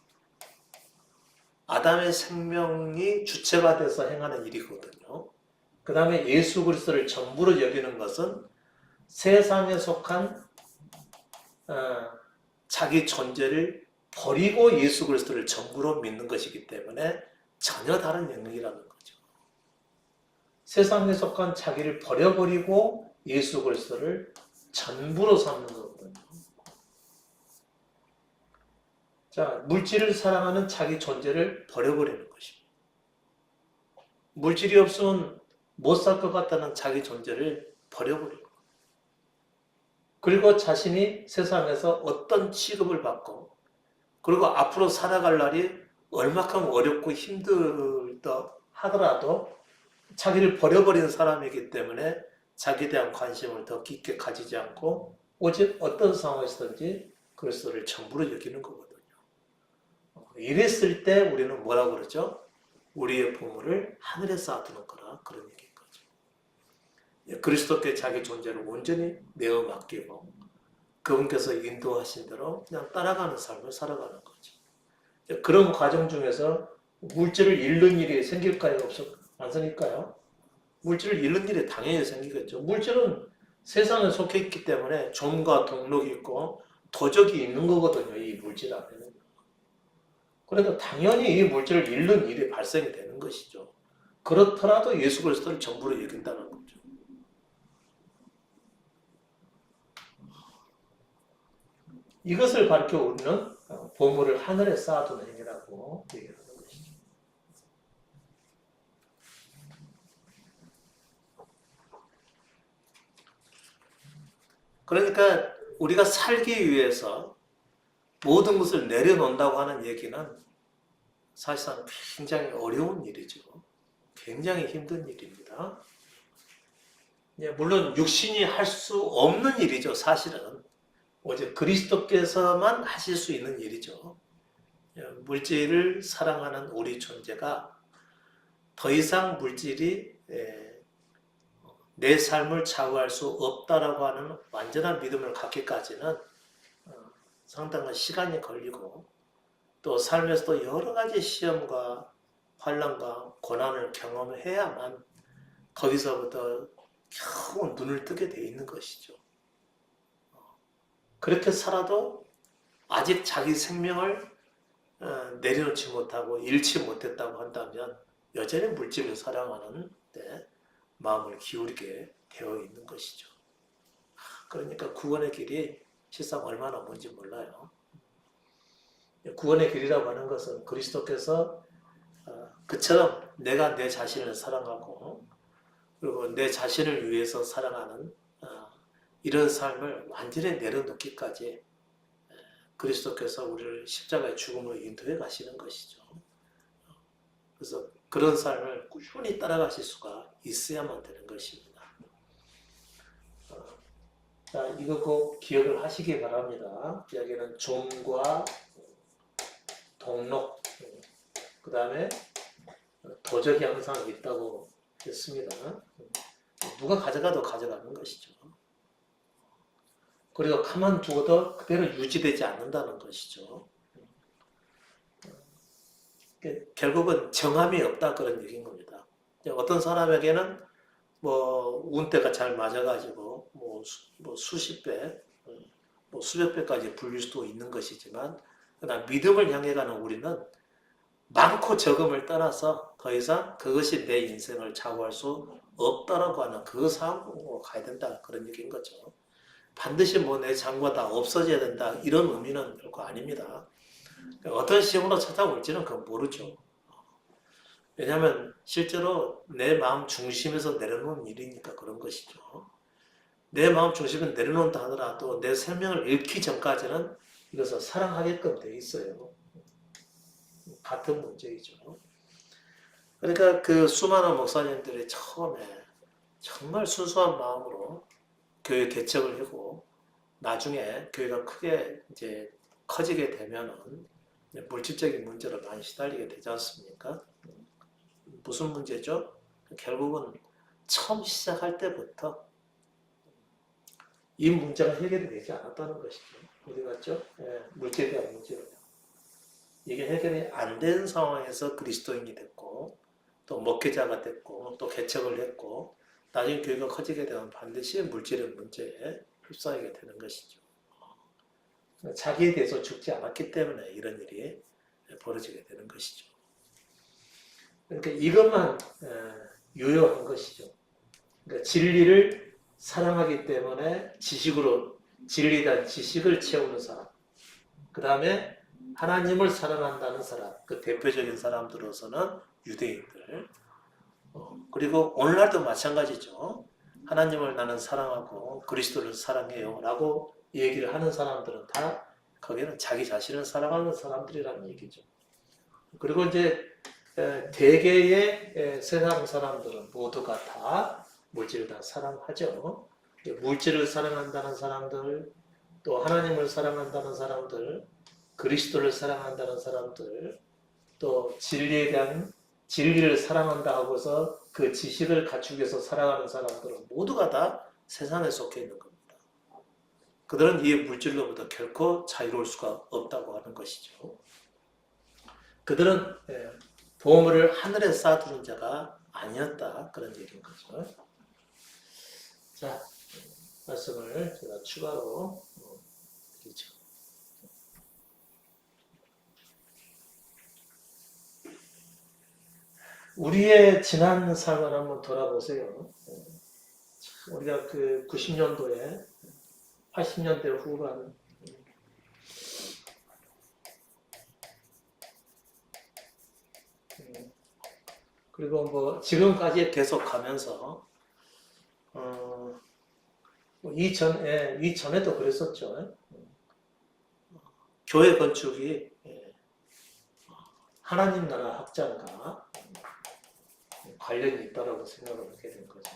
아담의 생명이 주체가 돼서 행하는 일이거든요. 그 다음에 예수 그리스도를 전부로 여기는 것은 세상에 속한 자기 존재를 버리고 예수 그리스도를 전부로 믿는 것이기 때문에 전혀 다른 영역이라는 거죠. 세상에 속한 자기를 버려버리고 예수 그리스도를 전부로 삼는 거거든요. 자, 물질을 사랑하는 자기 존재를 버려버리는 것입니다. 물질이 없으면 못 살 것 같다는 자기 존재를 버려버리는 거예요. 그리고 자신이 세상에서 어떤 취급을 받고 그리고 앞으로 살아갈 날이 얼마큼 어렵고 힘들다 하더라도 자기를 버려버린 사람이기 때문에 자기에 대한 관심을 더 깊게 가지지 않고 오직 어떤 상황에서든지 그리스도를 전부로 여기는 거거든요. 이랬을 때 우리는 뭐라고 그러죠? 우리의 보물을 하늘에 쌓아두는 거라 그런 얘기인 거죠. 그리스도께 자기 존재를 온전히 내어 맡기고 그분께서 인도하신 대로 그냥 따라가는 삶을 살아가는 거죠. 그런 과정 중에서 물질을 잃는 일이 생길까요? 안 생길까요? 물질을 잃는 일이 당연히 생기겠죠. 물질은 세상에 속해 있기 때문에 종과 동록이 있고 도적이 있는 거거든요. 이 물질 안에는. 그러니까 당연히 이 물질을 잃는 일이 발생이 되는 것이죠. 그렇더라도 예수 그리스도를 전부로 여긴다는 거죠. 이것을 가르쳐 우리는 보물을 하늘에 쌓아두는 행위라고 얘기하는 것이죠. 그러니까 우리가 살기 위해서 모든 것을 내려놓는다고 하는 얘기는 사실상 굉장히 어려운 일이죠. 굉장히 힘든 일입니다. 물론 육신이 할 수 없는 일이죠. 사실은. 오직 그리스도께서만 하실 수 있는 일이죠. 물질을 사랑하는 우리 존재가 더 이상 물질이 내 삶을 좌우할 수 없다라고 하는 완전한 믿음을 갖기까지는 상당한 시간이 걸리고 또 삶에서도 여러 가지 시험과 환난과 고난을 경험해야만 거기서부터 겨우 눈을 뜨게 돼 있는 것이죠. 그렇게 살아도 아직 자기 생명을 내려놓지 못하고 잃지 못했다고 한다면 여전히 물질을 사랑하는 데 마음을 기울이게 되어 있는 것이죠. 그러니까 구원의 길이 실상 얼마나 먼지 몰라요. 구원의 길이라고 하는 것은 그리스도께서 그처럼 내가 내 자신을 사랑하고 그리고 내 자신을 위해서 살아가는 이런 삶을 완전히 내려놓기까지 그리스도께서 우리를 십자가의 죽음으로 인도해 가시는 것이죠. 그래서 그런 삶을 꾸준히 따라가실 수가 있어야만 되는 것입니다. 자, 이거 꼭 기억을 하시기 바랍니다. 여기는 종과 동록, 그 다음에 도적이 항상 있다고 했습니다. 누가 가져가도 가져가는 것이죠. 그리고 가만두어도 그대로 유지되지 않는다는 것이죠. 결국은 정함이 없다 그런 얘기인 겁니다. 어떤 사람에게는 뭐 운때가 잘 맞아가지고 뭐 수십 배, 뭐 수백 배까지 불릴 수도 있는 것이지만 그러나 믿음을 향해 가는 우리는 많고 적음을 떠나서 더 이상 그것이 내 인생을 좌우할 수 없다라고 하는 그 상황으로 가야 된다 그런 얘기인 거죠. 반드시 뭐 내 장부가 다 없어져야 된다 이런 의미는 결코 아닙니다. 어떤 시험으로 찾아올지는 그건 모르죠. 왜냐하면 실제로 내 마음 중심에서 내려놓는 일이니까 그런 것이죠. 내 마음 중심에 내려놓는다 하더라도 내 생명을 잃기 전까지는 이것을 사랑하게끔 돼 있어요. 같은 문제이죠. 그러니까 그 수많은 목사님들이 처음에 정말 순수한 마음으로 교회 개척을 하고 나중에 교회가 크게 이제 커지게 되면은 물질적인 문제로 많이 시달리게 되지 않습니까? 무슨 문제죠? 결국은 처음 시작할 때부터 이 문제가 해결이 되지 않았다는 것이죠. 어디 갔죠? 물질에 대한 문제요. 이게 해결이 안 된 상황에서 그리스도인이 됐고 또 목회자가 됐고 또 개척을 했고 나중에 교회가 커지게 되면 반드시 물질의 문제에 휩싸이게 되는 것이죠. 자기에 대해서 죽지 않았기 때문에 이런 일이 벌어지게 되는 것이죠. 그러니까 이것만 유효한 것이죠. 그러니까 진리를 사랑하기 때문에 지식으로 진리에 대한 지식을 채우는 사람, 그 다음에 하나님을 사랑한다는 사람, 그 대표적인 사람들로서는 유대인들, 그리고 오늘날도 마찬가지죠. 하나님을 나는 사랑하고 그리스도를 사랑해요 라고 얘기를 하는 사람들은 다 거기는 자기 자신을 사랑하는 사람들이라는 얘기죠. 그리고 이제 대개의 세상 사람들은 모두가 다 물질을 다 사랑하죠. 물질을 사랑한다는 사람들, 또 하나님을 사랑한다는 사람들, 그리스도를 사랑한다는 사람들, 또 진리에 대한 진리를 사랑한다 하고서 그 지식을 갖추기 위해서 살아가는 사람들은 모두가 다 세상에 속해 있는 겁니다. 그들은 이 물질로부터 결코 자유로울 수가 없다고 하는 것이죠. 그들은 보물을 하늘에 쌓아두는 자가 아니었다 그런 얘기인 거죠. 자, 말씀을 제가 추가로 드리죠. 우리의 지난 삶을 한번 돌아보세요. 우리가 그 90년도에 80년대 후반 그리고 뭐 지금까지 계속 가면서 이전에도 그랬었죠. 교회 건축이 하나님 나라 확장과 관련이 있다고 생각을 하게 된 거죠.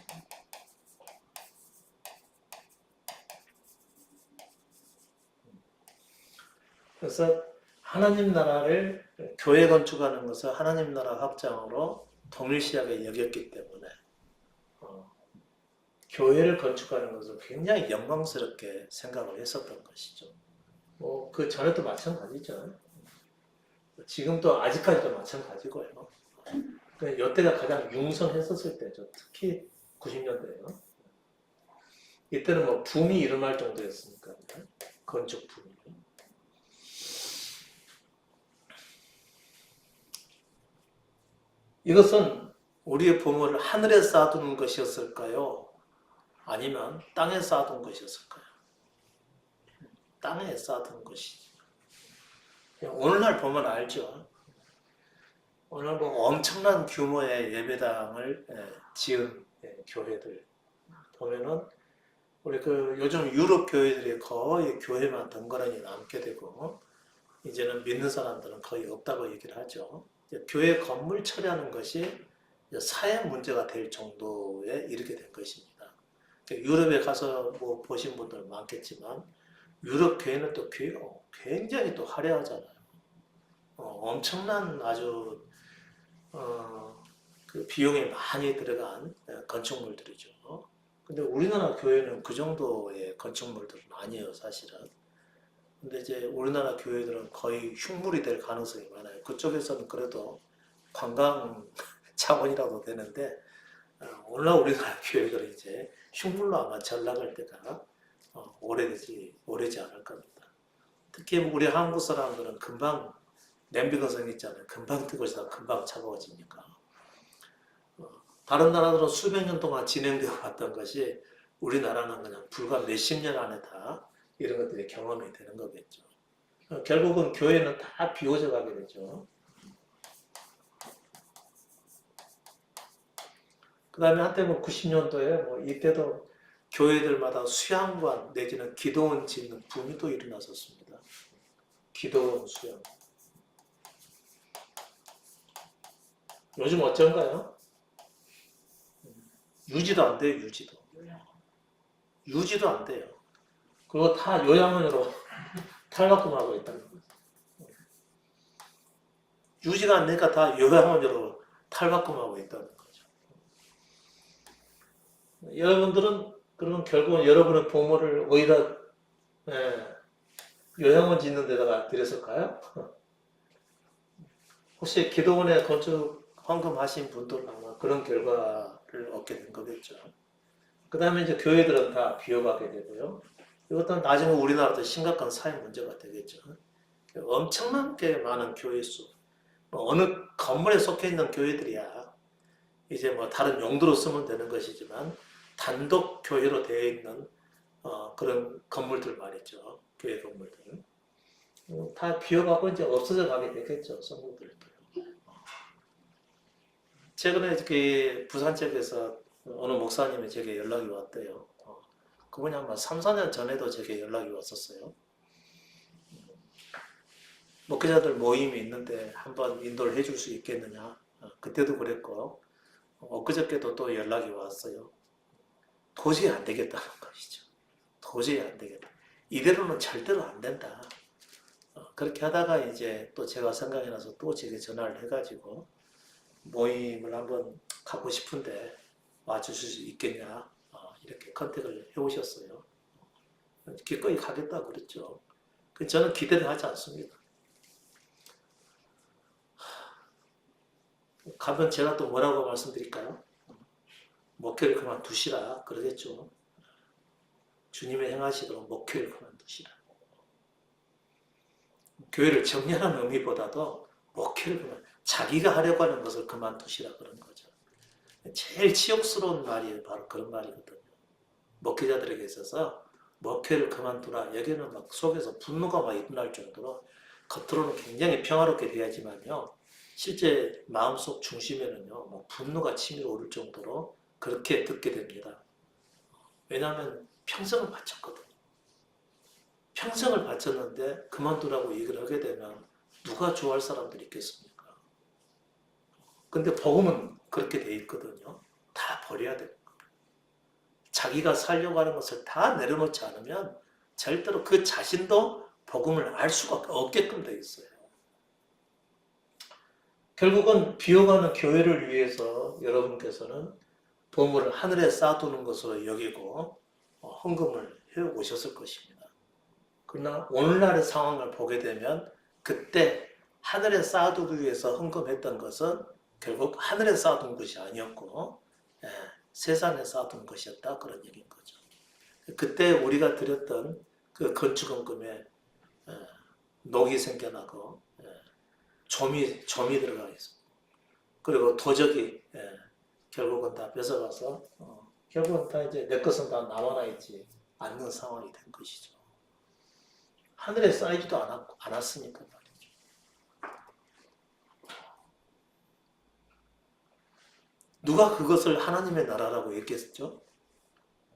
그래서 하나님 나라를 교회 건축하는 것을 하나님 나라 확장으로 동일시하게 여겼기 때문에 교회를 건축하는 것을 굉장히 영광스럽게 생각을 했었던 것이죠. 그 전에도 마찬가지죠. 지금도 아직까지도 마찬가지고요. 이때가 가장 융성했었을 때죠. 특히 90년대에요. 이때는 뭐 붐이 일어날 정도였으니까 건축 붐이. 이것은 우리의 보물을 하늘에 쌓아두는 것이었을까요? 아니면 땅에 쌓아둔 것이었을까요? 땅에 쌓아둔 것이지. 오늘날 보면 알죠. 오늘 뭐 엄청난 규모의 예배당을 지은 교회들 보면은 우리 그 요즘 유럽 교회들이 거의 교회만 덩그러니 남게 되고 이제는 믿는 사람들은 거의 없다고 얘기를 하죠. 교회 건물 처리하는 것이 사회 문제가 될 정도에 이르게 된 것입니다. 유럽에 가서 뭐 보신 분들 많겠지만 유럽 교회는 또 교회가 굉장히 또 화려하잖아요. 엄청난 아주 그 비용이 많이 들어간 건축물들이죠. 근데 우리나라 교회는 그 정도의 건축물들은 아니에요, 사실은. 근데 이제 우리나라 교회들은 거의 흉물이 될 가능성이 많아요. 그쪽에서는 그래도 관광 자원이라도 되는데, 오늘날 우리나라 교회들은 이제 흉물로 아마 잘 나갈 때가 오래지 않을 겁니다. 특히 우리 한국 사람들은 금방 냄비 건성 있잖아요. 금방 뜨고 있어서 금방 차가워지니까. 다른 나라들은 수백 년 동안 진행되어 왔던 것이 우리나라는 그냥 불과 몇십 년 안에 다 이런 것들이 경험이 되는 거겠죠. 결국은 교회는 다 비워져 가게 되죠. 그 다음에 한때 뭐 90년도에 뭐 이때도 교회들마다 수양관 내지는 기도원 짓는 붐이 또 일어났었습니다. 기도원 수양. 요즘 어쩐가요? 유지도 안 돼요, 유지도. 유지도 안 돼요. 그리고 다 요양원으로 탈바꿈하고 있다는 거예요. 유지가 안 되니까 다 요양원으로 탈바꿈하고 있다는 거죠. 여러분들은 그러면 결국은 여러분의 부모를 어디다 요양원 짓는 데다가 드렸을까요? 혹시 기도원에 건축 헌금하신 분들은 아마 그런 결과를 얻게 된 거겠죠. 그 다음에 이제 교회들은 다 비워가게 되고요. 이것도 나중에 우리나라도 심각한 사회 문제가 되겠죠. 엄청나게 많은 교회 수. 어느 건물에 속해 있는 교회들이야. 이제 뭐 다른 용도로 쓰면 되는 것이지만 단독 교회로 되어 있는 그런 건물들 말이죠. 교회 건물들. 다 비워가고 이제 없어져 가게 되겠죠. 성도들도. 최근에 그 부산 쪽에서 어느 목사님이 제게 연락이 왔대요. 그분이 아마 3, 4년 전에도 제게 연락이 왔었어요. 목회자들 모임이 있는데 한번 인도를 해줄 수 있겠느냐. 그때도 그랬고 엊그저께도 또 연락이 왔어요. 도저히 안 되겠다는 것이죠. 도저히 안 되겠다. 이대로는 절대로 안 된다. 그렇게 하다가 이제 또 제가 생각이 나서 또 제게 전화를 해가지고 모임을 한번 가고 싶은데 와주실 수 있겠냐 이렇게 컨택을 해오셨어요. 기꺼이 가겠다고 그랬죠. 저는 기대를 하지 않습니다. 가면 제가 또 뭐라고 말씀드릴까요? 목회를 그만두시라 그러겠죠. 주님의 행하시도록 목회를 그만두시라. 교회를 정리하는 의미보다도 목회를 자기가 하려고 하는 것을 그만두시라 그런 거죠. 제일 치욕스러운 말이 바로 그런 말이거든요. 목회자들에게 있어서 목회를 그만두라. 여기는 막 속에서 분노가 막 일어날 정도로 겉으로는 굉장히 평화롭게 돼야지만요. 실제 마음속 중심에는요, 막 분노가 치밀어 오를 정도로 그렇게 듣게 됩니다. 왜냐하면 평생을 바쳤거든요. 평생을 바쳤는데 그만두라고 얘기를 하게 되면 누가 좋아할 사람들이 있겠습니까? 근데 복음은 그렇게 돼 있거든요. 다 버려야 됩니다. 자기가 살려고 하는 것을 다 내려놓지 않으면 절대로 그 자신도 복음을 알 수가 없게끔 돼 있어요. 결국은 비워가는 교회를 위해서 여러분께서는 보물을 하늘에 쌓아두는 것으로 여기고 헌금을 해오셨을 것입니다. 그러나 오늘날의 상황을 보게 되면 그때 하늘에 쌓아두기 위해서 헌금했던 것은 결국 하늘에 쌓아둔 것이 아니었고 세상에 쌓아둔 것이었다 그런 얘기인 거죠. 그때 우리가 드렸던 그 건축헌금에 녹이 생겨나고 점이 들어가 있습니다. 그리고 도적이 결국은 다 뺏어가서 결국은 다 이제 내 것은 다 남아나 있지 않는 상황이 된 것이죠. 하늘에 쌓이지도 않았으니까 말이죠. 누가 그것을 하나님의 나라라고 얘기했죠?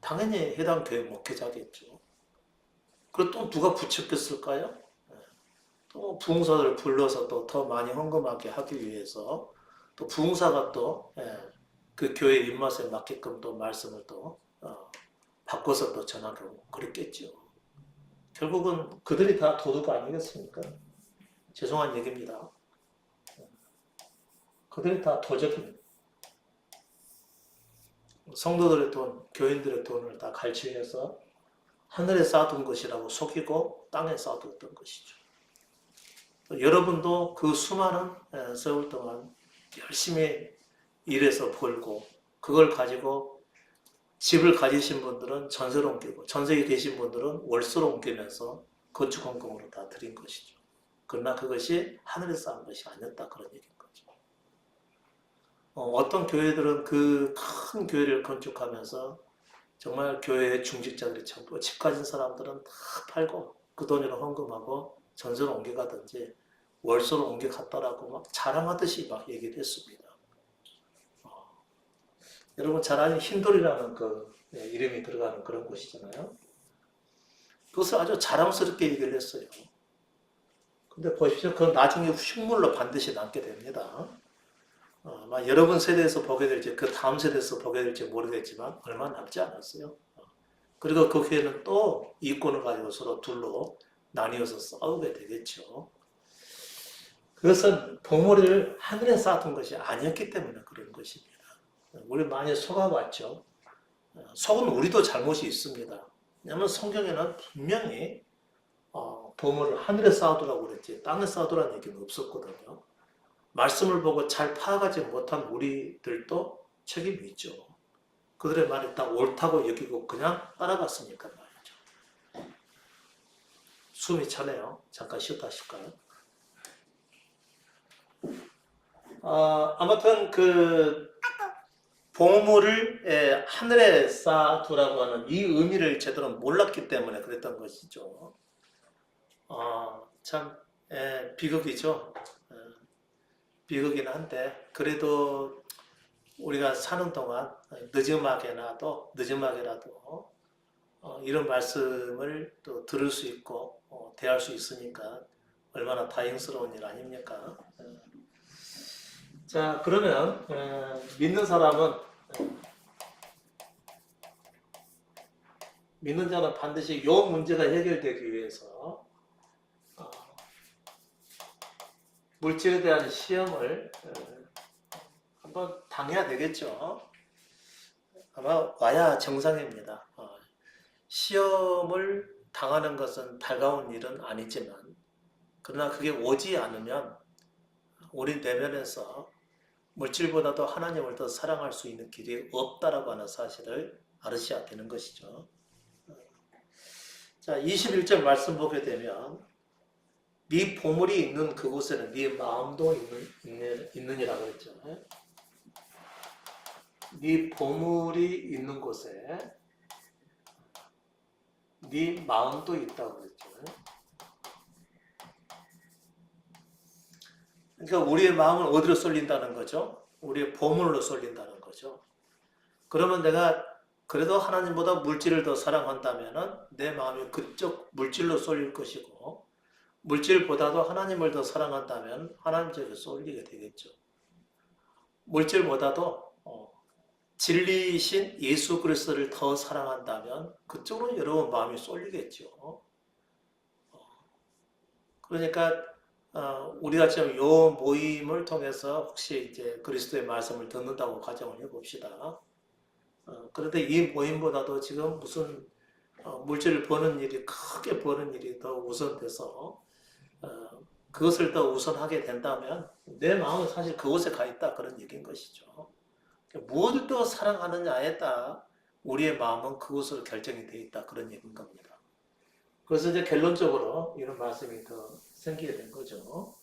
당연히 해당 교회 목회자겠죠. 그리고 또 누가 부추겼을까요? 또 부흥사를 불러서 또 더 많이 헌금하게 하기 위해서 또 부흥사가 또 그 교회 입맛에 맞게끔 또 말씀을 또 바꿔서 또 전하고 그랬겠죠. 결국은 그들이 다 도둑 아니겠습니까? 죄송한 얘기입니다. 그들이 다 도적입니다. 성도들의 돈, 교인들의 돈을 다 갈취해서 하늘에 쌓아둔 것이라고 속이고 땅에 쌓아뒀던 것이죠. 여러분도 그 수많은 세월 동안 열심히 일해서 벌고 그걸 가지고 집을 가지신 분들은 전세로 옮기고 전세에 계신 분들은 월세로 옮기면서 건축헌금으로 다 드린 것이죠. 그러나 그것이 하늘에 쌓은 것이 아니었다 그런 얘기인 거죠. 어떤 교회들은 그 큰 교회를 건축하면서 정말 교회의 중직자들이 전부 집 가진 사람들은 다 팔고 그 돈으로 헌금하고 전세로 옮겨가든지 월세로 옮겨갔다라고 막 자랑하듯이 막 얘기를 했습니다. 여러분 잘 아는 힌돌이라는 그 이름이 들어가는 그런 곳이잖아요. 그것을 아주 자랑스럽게 얘기를 했어요. 근데 보십시오. 그건 나중에 흉물로 반드시 남게 됩니다. 아마 여러분 세대에서 보게 될지 그 다음 세대에서 보게 될지 모르겠지만 얼마 남지 않았어요. 그리고 그 교회는 또 이권을 가지고 서로 둘로 나뉘어서 싸우게 되겠죠. 그것은 봉우리를 하늘에 쌓았던 것이 아니었기 때문에 그런 것입니다. 우리 많이 속아봤죠. 속은 우리도 잘못이 있습니다. 왜냐하면 성경에는 분명히 보물을 하늘에 쌓아두라고 그랬지 땅에 쌓아두라는 얘기는 없었거든요. 말씀을 보고 잘 파악하지 못한 우리들도 책임이 있죠. 그들의 말이 다 옳다고 여기고 그냥 따라갔으니까 말이죠. 숨이 차네요. 잠깐 쉬었다 하실까요? 아무튼 그 보물을 하늘에 쌓아두라고 하는 이 의미를 제대로 몰랐기 때문에 그랬던 것이죠. 참 비극이죠. 비극이긴 한데 그래도 우리가 사는 동안 늦음하게라도 이런 말씀을 또 들을 수 있고 대할 수 있으니까 얼마나 다행스러운 일 아닙니까? 자, 그러면 믿는 자는 반드시 이 문제가 해결되기 위해서 물질에 대한 시험을 한번 당해야 되겠죠. 아마 와야 정상입니다. 시험을 당하는 것은 달가운 일은 아니지만 그러나 그게 오지 않으면 우리 내면에서 물질보다도 하나님을 더 사랑할 수 있는 길이 없다라고 하는 사실을 알으셔야 되는 것이죠. 자, 21절 말씀 보게 되면 네 보물이 있는 그곳에는 네 마음도 있느니라 그랬죠. 네 보물이 있는 곳에 네 마음도 있다고 그랬죠. 그러니까 우리의 마음은 어디로 쏠린다는 거죠? 우리의 보물로 쏠린다는 거죠. 그러면 내가 그래도 하나님보다 물질을 더 사랑한다면 내 마음이 그쪽 물질로 쏠릴 것이고 물질보다도 하나님을 더 사랑한다면 하나님 쪽에 쏠리게 되겠죠. 물질보다도 진리이신 예수 그리스도를 더 사랑한다면 그쪽으로 여러분 마음이 쏠리겠죠. 그러니까 우리가 지금 이 모임을 통해서 혹시 이제 그리스도의 말씀을 듣는다고 가정을 해봅시다. 그런데 이 모임보다도 지금 무슨 물질을 버는 일이 크게 버는 일이 더 우선돼서 그것을 더 우선하게 된다면 내 마음은 사실 그곳에 가 있다 그런 얘기인 것이죠. 무엇을 더 사랑하느냐에 따라 우리의 마음은 그곳으로 결정이 되어 있다 그런 얘기인 겁니다. 그래서 이제 결론적으로 이런 말씀이 더 생기게 된 거죠.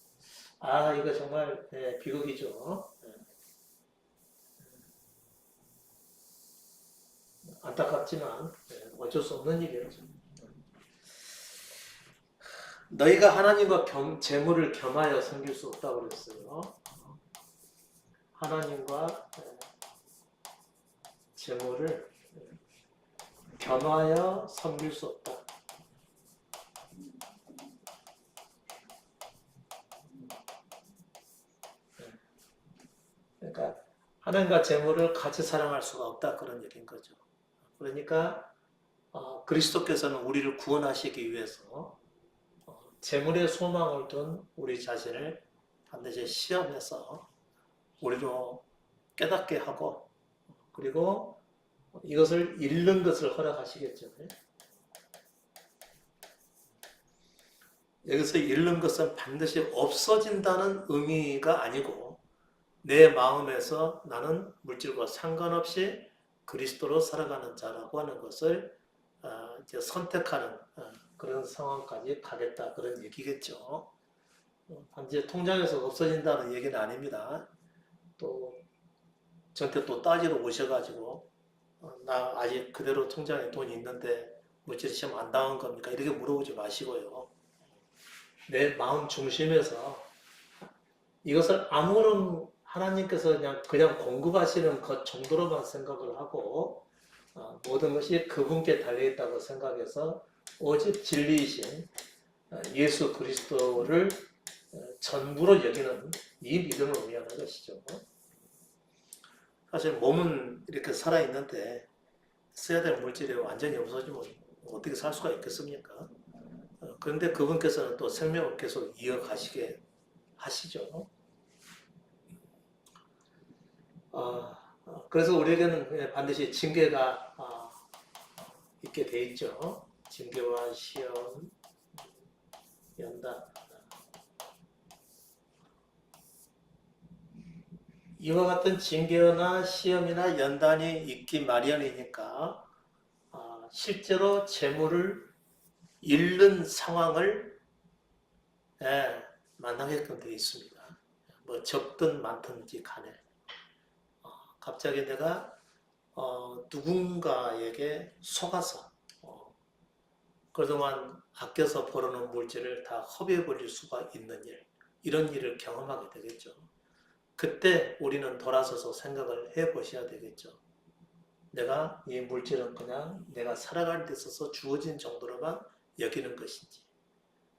이거 정말 비극이죠. 안타깝지만 어쩔 수 없는 일이었죠. 너희가 하나님과 재물을 겸하여 섬길 수 없다고 그랬어요. 하나님과 재물을 변화하여 섬길 수 없다. 그러니까 하나님과 재물을 같이 사랑할 수가 없다 그런 얘기인 거죠. 그러니까 그리스도께서는 우리를 구원하시기 위해서 재물의 소망을 둔 우리 자신을 반드시 시험해서 우리로 깨닫게 하고 그리고 이것을 잃는 것을 허락하시겠죠. 여기서 잃는 것은 반드시 없어진다는 의미가 아니고 내 마음에서 나는 물질과 상관없이 그리스도로 살아가는 자라고 하는 것을 이제 선택하는 그런 상황까지 가겠다 그런 얘기겠죠. 단지 통장에서 없어진다는 얘기는 아닙니다. 또 저한테 또 따지러 오셔가지고 나 아직 그대로 통장에 돈이 있는데 물질 시험 안 당한 겁니까? 이렇게 물어보지 마시고요. 내 마음 중심에서 이것을 아무런 하나님께서 그냥 공급하시는 것 정도로만 생각을 하고 모든 것이 그분께 달려있다고 생각해서 오직 진리이신 예수 그리스도를 전부로 여기는 이 믿음을 의미하는 것이죠. 사실 몸은 이렇게 살아있는데 써야 될 물질이 완전히 없어지면 어떻게 살 수가 있겠습니까? 그런데 그분께서는 또 생명을 계속 이어가시게 하시죠. 그래서 우리에게는 반드시 징계가 있게 돼 있죠. 징계와 시험, 연단. 이와 같은 징계나 시험이나 연단이 있기 마련이니까 실제로 재물을 잃는 상황을 만나게끔 되어 있습니다. 뭐 적든 많든지 간에 갑자기 내가 누군가에게 속아서 그동안 아껴서 벌어놓은 물질을 다 허비해버릴 수가 있는 일, 이런 일을 경험하게 되겠죠. 그때 우리는 돌아서서 생각을 해보셔야 되겠죠. 내가 이 물질은 그냥 내가 살아가는 데 있어서 주어진 정도로만 여기는 것인지,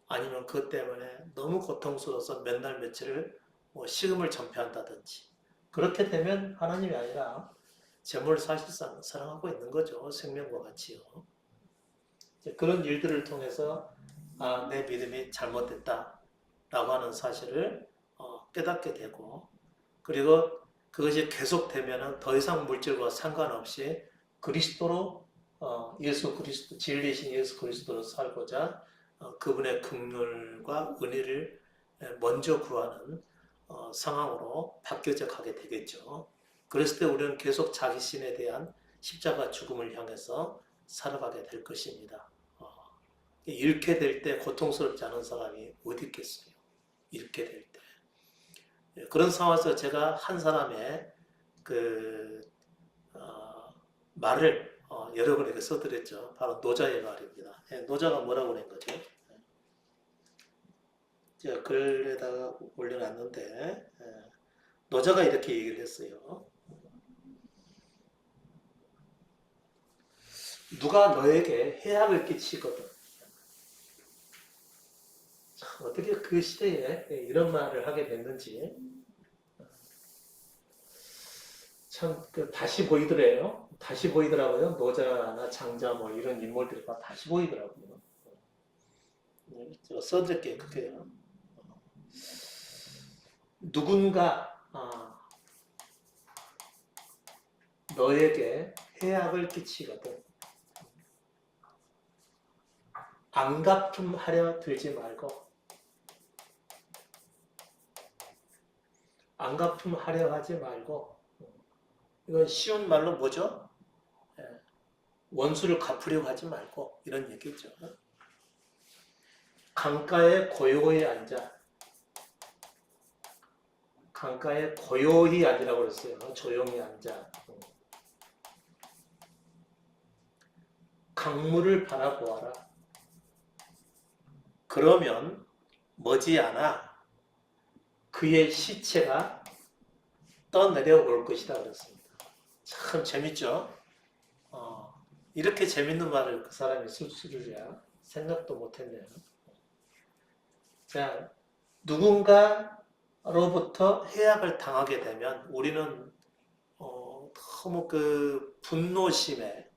아니면 그것 때문에 너무 고통스러워서 몇 날 며칠을 식음을 전폐한다든지, 그렇게 되면 하나님이 아니라 재물을 사실상 사랑하고 있는 거죠. 생명과 같이요. 그런 일들을 통해서 내 믿음이 잘못됐다 라고 하는 사실을 깨닫게 되고, 그리고 그것이 계속되면 더 이상 물질과 상관없이 그리스도로 예수 그리스도, 진리이신 예수 그리스도로 살고자 그분의 긍휼과 은혜를 먼저 구하는 상황으로 바뀌어져 가게 되겠죠. 그랬을 때 우리는 계속 자기 신에 대한 십자가 죽음을 향해서 살아가게 될 것입니다. 잃게 될 때 고통스럽지 않은 사람이 어디 있겠어요? 잃게 될 때. 그런 상황에서 제가 한 사람의 말을 여러분에게 써드렸죠. 바로 노자의 말입니다. 노자가 뭐라고 낸 거죠? 제가 글에다가 올려놨는데 노자가 이렇게 얘기를 했어요. 누가 너에게 해악을 끼치거든. 어떻게 그 시대에 이런 말을 하게 됐는지 참 다시 보이더래요. 다시 보이더라고요. 노자나 장자 뭐 이런 인물들이 다 다시 보이더라고요. 써드릴게요. 그게요. 누군가 너에게 해악을 끼치거든 안갚음하려 들지 말고, 안갚음하려 하지 말고, 이건 쉬운 말로 뭐죠? 원수를 갚으려고 하지 말고, 이런 얘기죠. 강가에 고요히 앉아. 강가에 고요히 앉으라고 그랬어요. 조용히 앉아. 강물을 바라보아라. 그러면 머지않아 그의 시체가 떠내려올 것이다 그랬습니다. 참 재밌죠? 어, 이렇게 재밌는 말을 그 사람이 쓸 줄이야 생각도 못했네요. 자, 누군가로부터 해악을 당하게 되면 우리는 너무 그 분노심에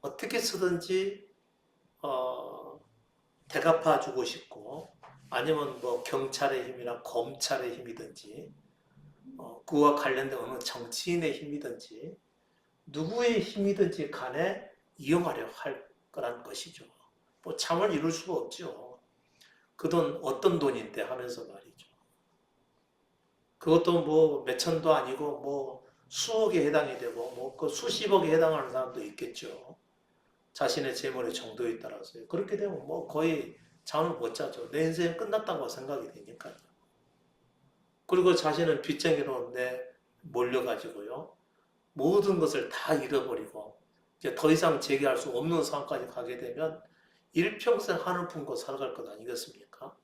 어떻게 쓰든지 대갚아주고 싶고 아니면 뭐 경찰의 힘이나 검찰의 힘이든지 그와 관련된 어느 정치인의 힘이든지 누구의 힘이든지 간에 이용하려 할 거란 것이죠. 뭐 참을 이룰 수가 없죠. 그 돈 어떤 돈인데 하면서 말이죠. 그것도 뭐 몇천도 아니고 뭐 수억에 해당이 되고 뭐 그 수십억에 해당하는 사람도 있겠죠. 자신의 재물의 정도에 따라서요. 그렇게 되면 뭐 거의 잠을 못 자죠. 내 인생 끝났다고 생각이 되니까요. 그리고 자신은 빚쟁이로 몰려가지고요. 모든 것을 다 잃어버리고 이제 더 이상 재개할 수 없는 상황까지 가게 되면 일평생 한을 품고 살아갈 것 아니겠습니까?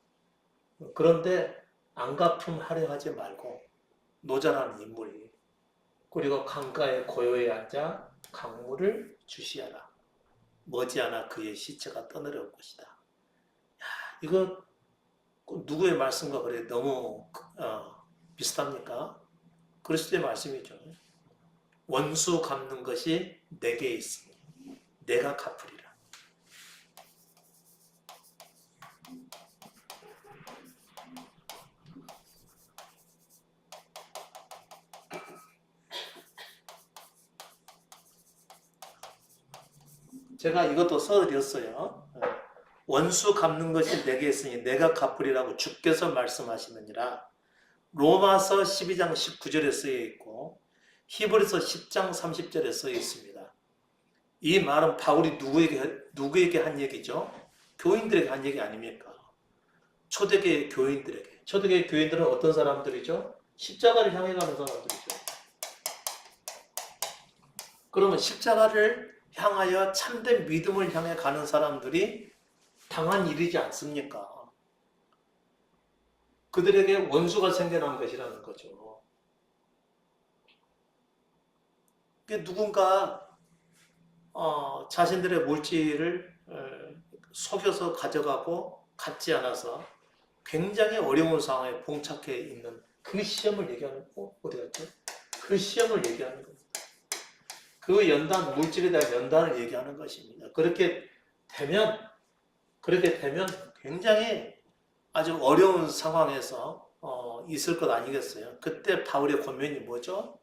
그런데 안갚음하려 하지 말고 노자라는 인물이 그리고 강가의 고요에 앉아 강물을 주시하라. 머지않아 그의 시체가 떠내려올 것이다. 이거 누구의 말씀과 그래 너무 비슷합니까? 그리스도의 말씀이죠. 원수 갚는 것이 내게 있으니 내가 갚으리라. 제가 이것도 써드렸어요. 원수 갚는 것이 내게 있으니 내가 갚으리라고 주께서 말씀하시느니라. 로마서 12장 19절에 쓰여 있고 히브리서 10장 30절에 쓰여 있습니다. 이 말은 바울이 누구에게 한 얘기죠? 교인들에게 한 얘기 아닙니까? 초대교회 교인들에게. 초대교회 교인들은 어떤 사람들이죠? 십자가를 향해 가는 사람들이죠. 그러면 십자가를 향하여 참된 믿음을 향해 가는 사람들이 당한 일이지 않습니까? 그들에게 원수가 생겨난 것이라는 거죠. 누군가 자신들의 물질을 속여서 가져가고 갚지 않아서 굉장히 어려운 상황에 봉착해 있는 그 시험을 얘기하는 어디 갔죠? 그 시험을 얘기하는 겁니다. 그 연단, 물질에 대한 연단을 얘기하는 것입니다. 그렇게 되면 굉장히 아주 어려운 상황에서 있을 것 아니겠어요? 그때 바울의 권면이 뭐죠?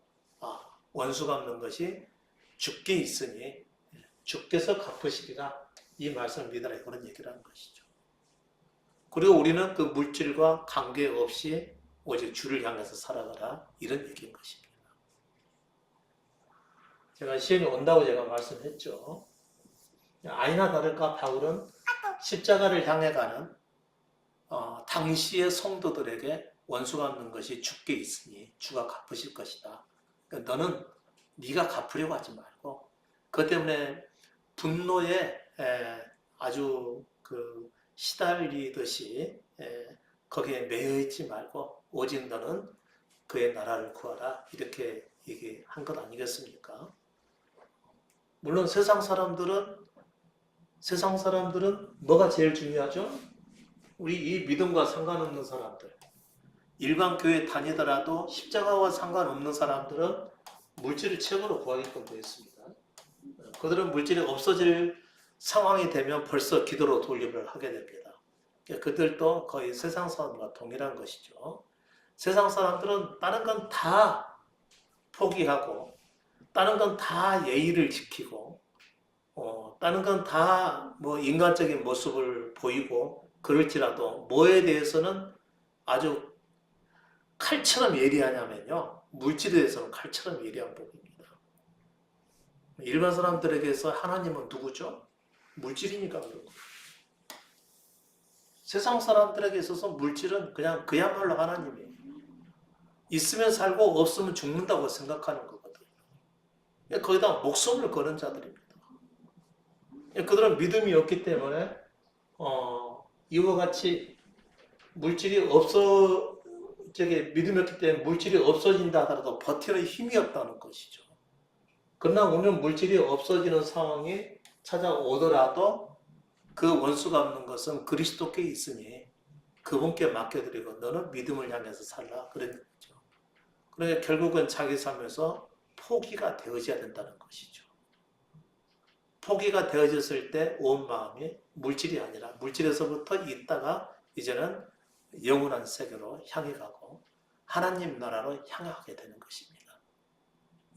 원수 갚는 것이 주께 있으니 주께서 갚으시리라. 이 말씀을 믿으라. 그런 얘기를 하는 것이죠. 그리고 우리는 그 물질과 관계없이 오직 주를 향해서 살아가라. 이런 얘기인 것입니다. 제가 시험이 온다고 제가 말씀했죠. 아니나 다를까 바울은 십자가를 향해 가는 당시의 성도들에게 원수 갚는 것이 주께 있으니 주가 갚으실 것이다. 그러니까 너는 네가 갚으려고 하지 말고 그 때문에 분노에 아주 그 시달리듯이 거기에 매여 있지 말고 오직 너는 그의 나라를 구하라 이렇게 얘기한 것 아니겠습니까? 물론 세상 사람들은 뭐가 제일 중요하죠? 우리 이 믿음과 상관없는 사람들, 일반 교회 다니더라도 십자가와 상관없는 사람들은 물질을 최고로 구하게끔 되어 있습니다. 그들은 물질이 없어질 상황이 되면 벌써 기도로 돌림을 하게 됩니다. 그들도 거의 세상 사람과 동일한 것이죠. 세상 사람들은 다른 건 다 포기하고 다른 건 다 예의를 지키고 다른 건 다 뭐 인간적인 모습을 보이고 그럴지라도 뭐에 대해서는 아주 칼처럼 예리하냐면요. 물질에 대해서는 칼처럼 예리한 법입니다. 일반 사람들에게서 하나님은 누구죠? 물질이니까 그런 거예요. 세상 사람들에게 있어서 물질은 그냥 그야말로 하나님이에요. 있으면 살고 없으면 죽는다고 생각하는 거거든요. 거기다 목숨을 거는 자들입니다. 그들은 믿음이 없기 때문에 이와 같이 물질이 믿음이 없기 때문에 물질이 없어진다 하더라도 버티는 힘이 없다는 것이죠. 그러나 우리는 물질이 없어지는 상황이 찾아오더라도 그 원수가 없는 것은 그리스도께 있으니 그분께 맡겨드리고 너는 믿음을 향해서 살라. 그런 거죠. 그러니까 결국은 자기 삶에서 포기가 되어져야 된다는 것이죠. 포기가 되어졌을 때 온 마음이 물질이 아니라 물질에서부터 있다가 이제는 영원한 세계로 향해 가고 하나님 나라로 향하게 되는 것입니다.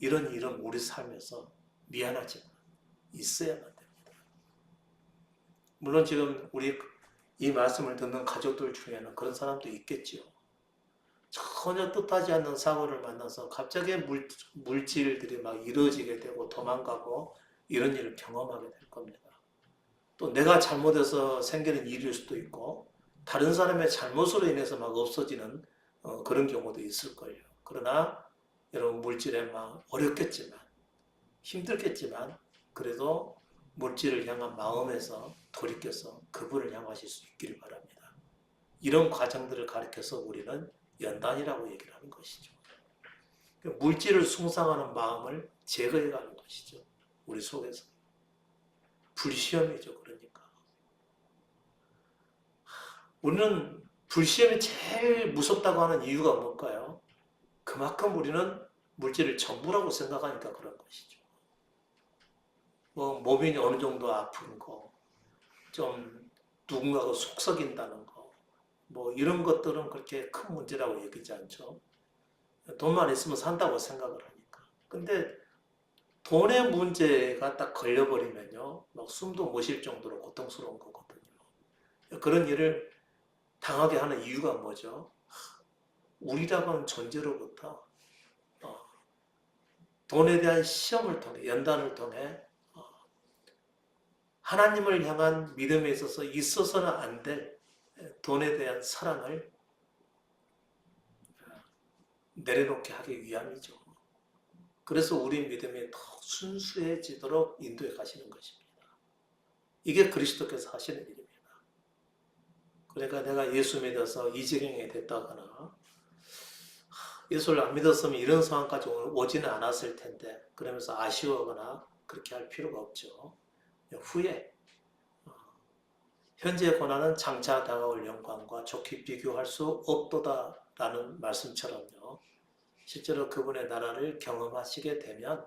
이런 일은 우리 삶에서 미안하지만 있어야만 됩니다. 물론 지금 우리 이 말씀을 듣는 가족들 중에는 그런 사람도 있겠지요. 전혀 뜻하지 않는 사고를 만나서 갑자기 물질들이 막 이루어지게 되고 도망가고 이런 일을 경험하게 될 겁니다. 또 내가 잘못해서 생기는 일일 수도 있고 다른 사람의 잘못으로 인해서 막 없어지는 그런 경우도 있을 거예요. 그러나 여러분 물질에 막 어렵겠지만 힘들겠지만 그래도 물질을 향한 마음에서 돌이켜서 그분을 향하실 수 있기를 바랍니다. 이런 과정들을 가르쳐서 우리는 연단이라고 얘기를 하는 것이죠. 물질을 숭상하는 마음을 제거해가는 것이죠. 우리 속에서. 불시험이죠. 그러니까. 우리는 불시험이 제일 무섭다고 하는 이유가 뭘까요? 그만큼 우리는 물질을 전부라고 생각하니까 그런 것이죠. 뭐 몸이 어느 정도 아픈 거, 좀 누군가가 속썩인다는 거, 뭐 이런 것들은 그렇게 큰 문제라고 여기지 않죠. 돈만 있으면 산다고 생각을 하니까. 근데 돈의 문제가 딱 걸려버리면요, 막 숨도 못 쉴 정도로 고통스러운 거거든요. 그런 일을 당하게 하는 이유가 뭐죠? 우리라고 하는 존재로부터 돈에 대한 시험을 통해, 연단을 통해 하나님을 향한 믿음에 있어서 있어서는 안 될 돈에 대한 사랑을 내려놓게 하기 위함이죠. 그래서 우리 믿음이 더 순수해지도록 인도해 가시는 것입니다. 이게 그리스도께서 하시는 일입니다. 그러니까 내가 예수 믿어서 이 지경에 됐다거나 예수를 안 믿었으면 이런 상황까지 오지는 않았을 텐데 그러면서 아쉬워하거나 그렇게 할 필요가 없죠. 후에 현재의 고난은 장차 다가올 영광과 좋게 비교할 수 없도다라는 말씀처럼요. 실제로 그분의 나라를 경험하시게 되면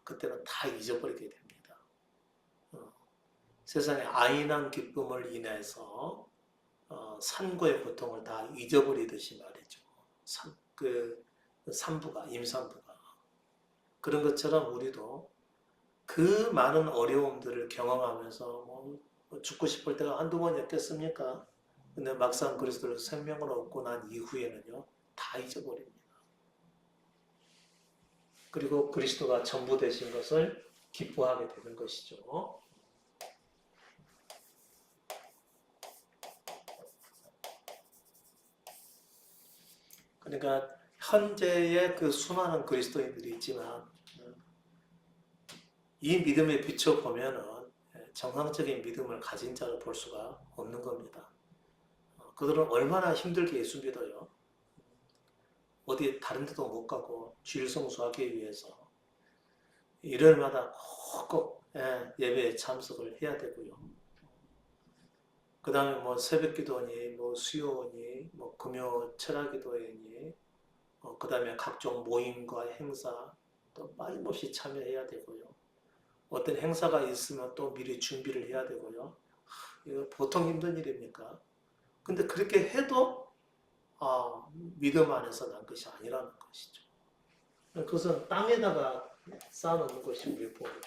그때는 다 잊어버리게 됩니다. 세상의 아인한 기쁨을 인해서 산고의 고통을 다 잊어버리듯이 말이죠. 산부가, 임산부가. 그런 것처럼 우리도 그 많은 어려움들을 경험하면서 뭐 죽고 싶을 때가 한두 번이었겠습니까? 근데 막상 그리스도를 생명을 얻고 난 이후에는요, 다 잊어버립니다. 그리고 그리스도가 전부 되신 것을 기뻐하게 되는 것이죠. 그러니까 현재의 그 수많은 그리스도인들이 있지만 이 믿음에 비춰보면은 정상적인 믿음을 가진 자를 볼 수가 없는 겁니다. 그들은 얼마나 힘들게 예수 믿어요. 어디 다른 데도 못 가고 주일 성수하기 위해서 일요일마다 꼭 예배에 참석을 해야 되고요. 그 다음에 뭐 새벽기도니 뭐 수요니 뭐 금요 철학기도회니 그 다음에 각종 모임과 행사 또 빠짐없이 참여해야 되고요. 어떤 행사가 있으면 또 미리 준비를 해야 되고요. 이거 보통 힘든 일입니까? 근데 그렇게 해도 믿음 안에서 난 것이 아니라는 것이죠. 그것은 땅에다가 쌓아놓는 것이 우리 복이에요.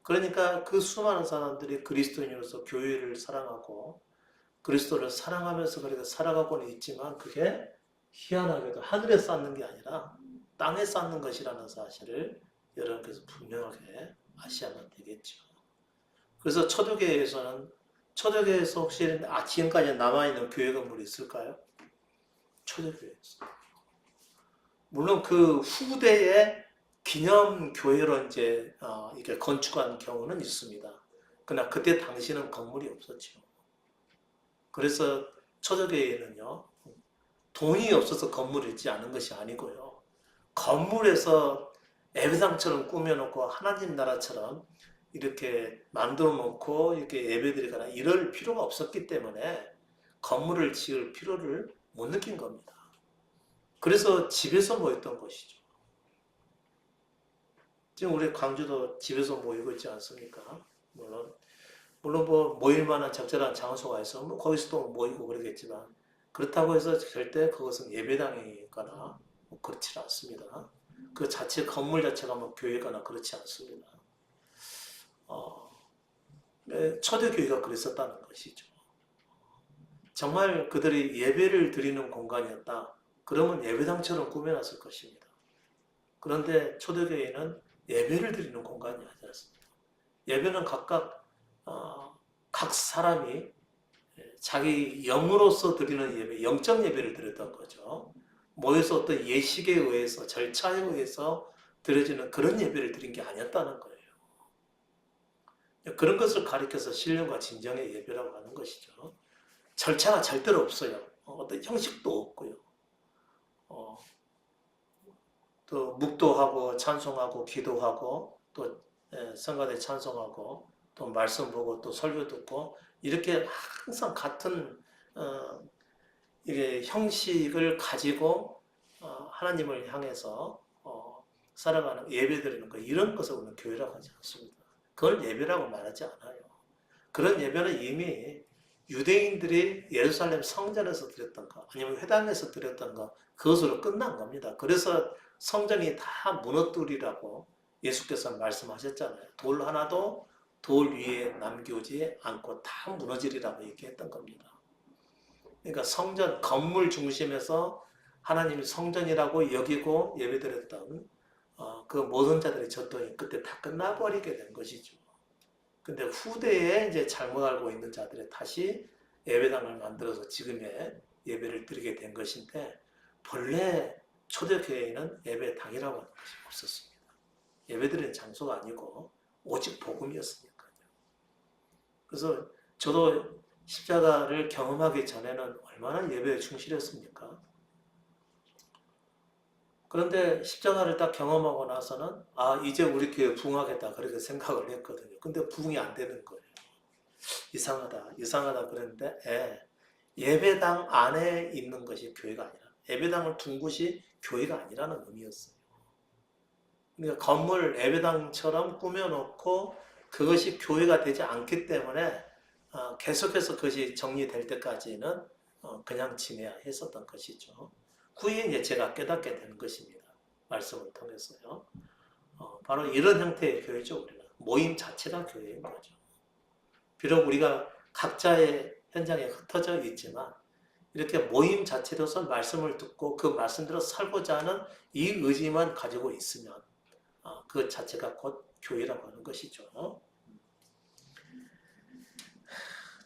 그러니까 그 수많은 사람들이 그리스도인으로서 교회를 사랑하고 그리스도를 사랑하면서 그렇게 살아가고는 있지만 그게 희한하게도 하늘에 쌓는 게 아니라 땅에 쌓는 것이라는 사실을 여러분께서 분명하게 아셔야만 되겠죠. 그래서 초대교회에서 혹시 지금까지 남아있는 교회 건물이 있을까요? 초대교회에서. 물론 그 후대에 기념교회로 이제 이렇게 건축한 경우는 있습니다. 그러나 그때 당시는 건물이 없었죠. 그래서 초대교회에는요, 돈이 없어서 건물을 짓지 않은 것이 아니고요. 건물에서 예배당처럼 꾸며놓고 하나님 나라처럼 이렇게 만들어 놓고 이렇게 예배드리거나 이럴 필요가 없었기 때문에 건물을 지을 필요를 못 느낀 겁니다. 그래서 집에서 모였던 것이죠. 지금 우리 광주도 집에서 모이고 있지 않습니까? 물론 뭐 모일 만한 적절한 장소가 있어 뭐 거기서도 모이고 그러겠지만 그렇다고 해서 절대 그것은 예배당이거나 뭐 그렇지 않습니다. 그 자체 건물 자체가 뭐 교회거나 그렇지 않습니다. 초대교회가 그랬었다는 것이죠. 정말 그들이 예배를 드리는 공간이었다. 그러면 예배당처럼 꾸며놨을 것입니다. 그런데 초대교회는 예배를 드리는 공간이 아니지 않습니까? 예배는 각각 각 사람이 자기 영으로서 드리는 예배, 영적 예배를 드렸던 거죠. 모여서 어떤 예식에 의해서 절차에 의해서 드려지는 그런 예배를 드린 게 아니었다는 거예요. 그런 것을 가리켜서 신령과 진정의 예배라고 하는 것이죠. 절차가 절대로 없어요. 어떤 형식도 없고요. 또 묵도하고 찬송하고 기도하고 또 성가대 찬송하고 또 말씀 보고 또 설교 듣고 이렇게 항상 같은 이게 형식을 가지고 하나님을 향해서 살아가는 예배드리는 거 이런 것을 우리는 교회라고 하지 않습니다. 그걸 예배라고 말하지 않아요. 그런 예배는 이미 유대인들이 예루살렘 성전에서 드렸던가 아니면 회당에서 드렸던가 그것으로 끝난 겁니다. 그래서 성전이 다 무너뜨리라고 예수께서 말씀하셨잖아요. 돌 하나도 돌 위에 남겨오지 않고 다 무너지리라고 얘기했던 겁니다. 그러니까 성전, 건물 중심에서 하나님이 성전이라고 여기고 예배드렸던 그 모든 자들의 전통이 그때 다 끝나버리게 된 것이죠. 근데 후대에 이제 잘못 알고 있는 자들이 다시 예배당을 만들어서 지금의 예배를 드리게 된 것인데 본래 초대교회에는 예배당이라고 하는 것이 없었습니다. 예배드리는 장소가 아니고 오직 복음이었으니까요. 그래서 저도 십자가를 경험하기 전에는 얼마나 예배에 충실했습니까? 그런데 십자가를 딱 경험하고 나서는 이제 우리 교회 부흥하겠다 그렇게 생각을 했거든요. 근데 부흥이 안 되는 거예요. 이상하다 그랬는데 예배당 안에 있는 것이 교회가 아니라 예배당을 둔 곳이 교회가 아니라는 의미였어요. 그러니까 건물 예배당처럼 꾸며놓고 그것이 교회가 되지 않기 때문에 계속해서 그것이 정리될 때까지는 그냥 지내야 했었던 것이죠. 후에 이제 제가 깨닫게 되는 것입니다. 말씀을 통해서요. 바로 이런 형태의 교회죠. 우리는 모임 자체가 교회인 거죠. 비록 우리가 각자의 현장에 흩어져 있지만 이렇게 모임 자체로서 말씀을 듣고 그 말씀대로 살고자 하는 이 의지만 가지고 있으면 그 자체가 곧 교회라고 하는 것이죠.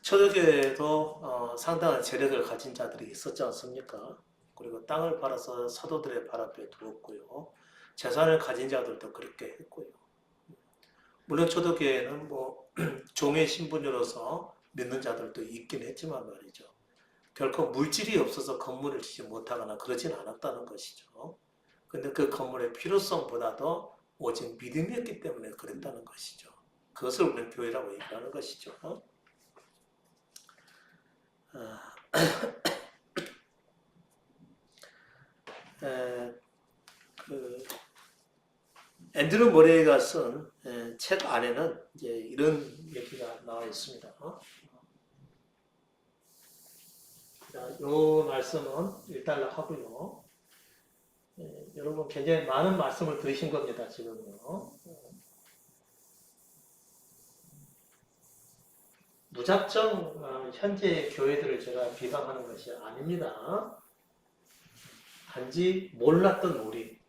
초대교회에도 상당한 재력을 가진 자들이 있었지 않습니까? 그리고 땅을 팔아서 사도들의 발 앞에 두었고요. 재산을 가진 자들도 그렇게 했고요. 물론 초대교회에는 뭐 종의 신분으로서 믿는 자들도 있긴 했지만 말이죠. 결코 물질이 없어서 건물을 짓지 못하거나 그러진 않았다는 것이죠. 근데 그 건물의 필요성보다도 오직 믿음이었기 때문에 그랬다는 것이죠. 그것을 우리는 교회라고 얘기하는 것이죠. 앤드루 머레이가 쓴 책 안에는 이제 이런 얘기가 나와 있습니다. 자, 이 말씀은 일단 하고요. 여러분 굉장히 많은 말씀을 들으신 겁니다. 지금요. 무작정 현재 교회들을 제가 비방하는 것이 아닙니다. 단지 몰랐던 우리,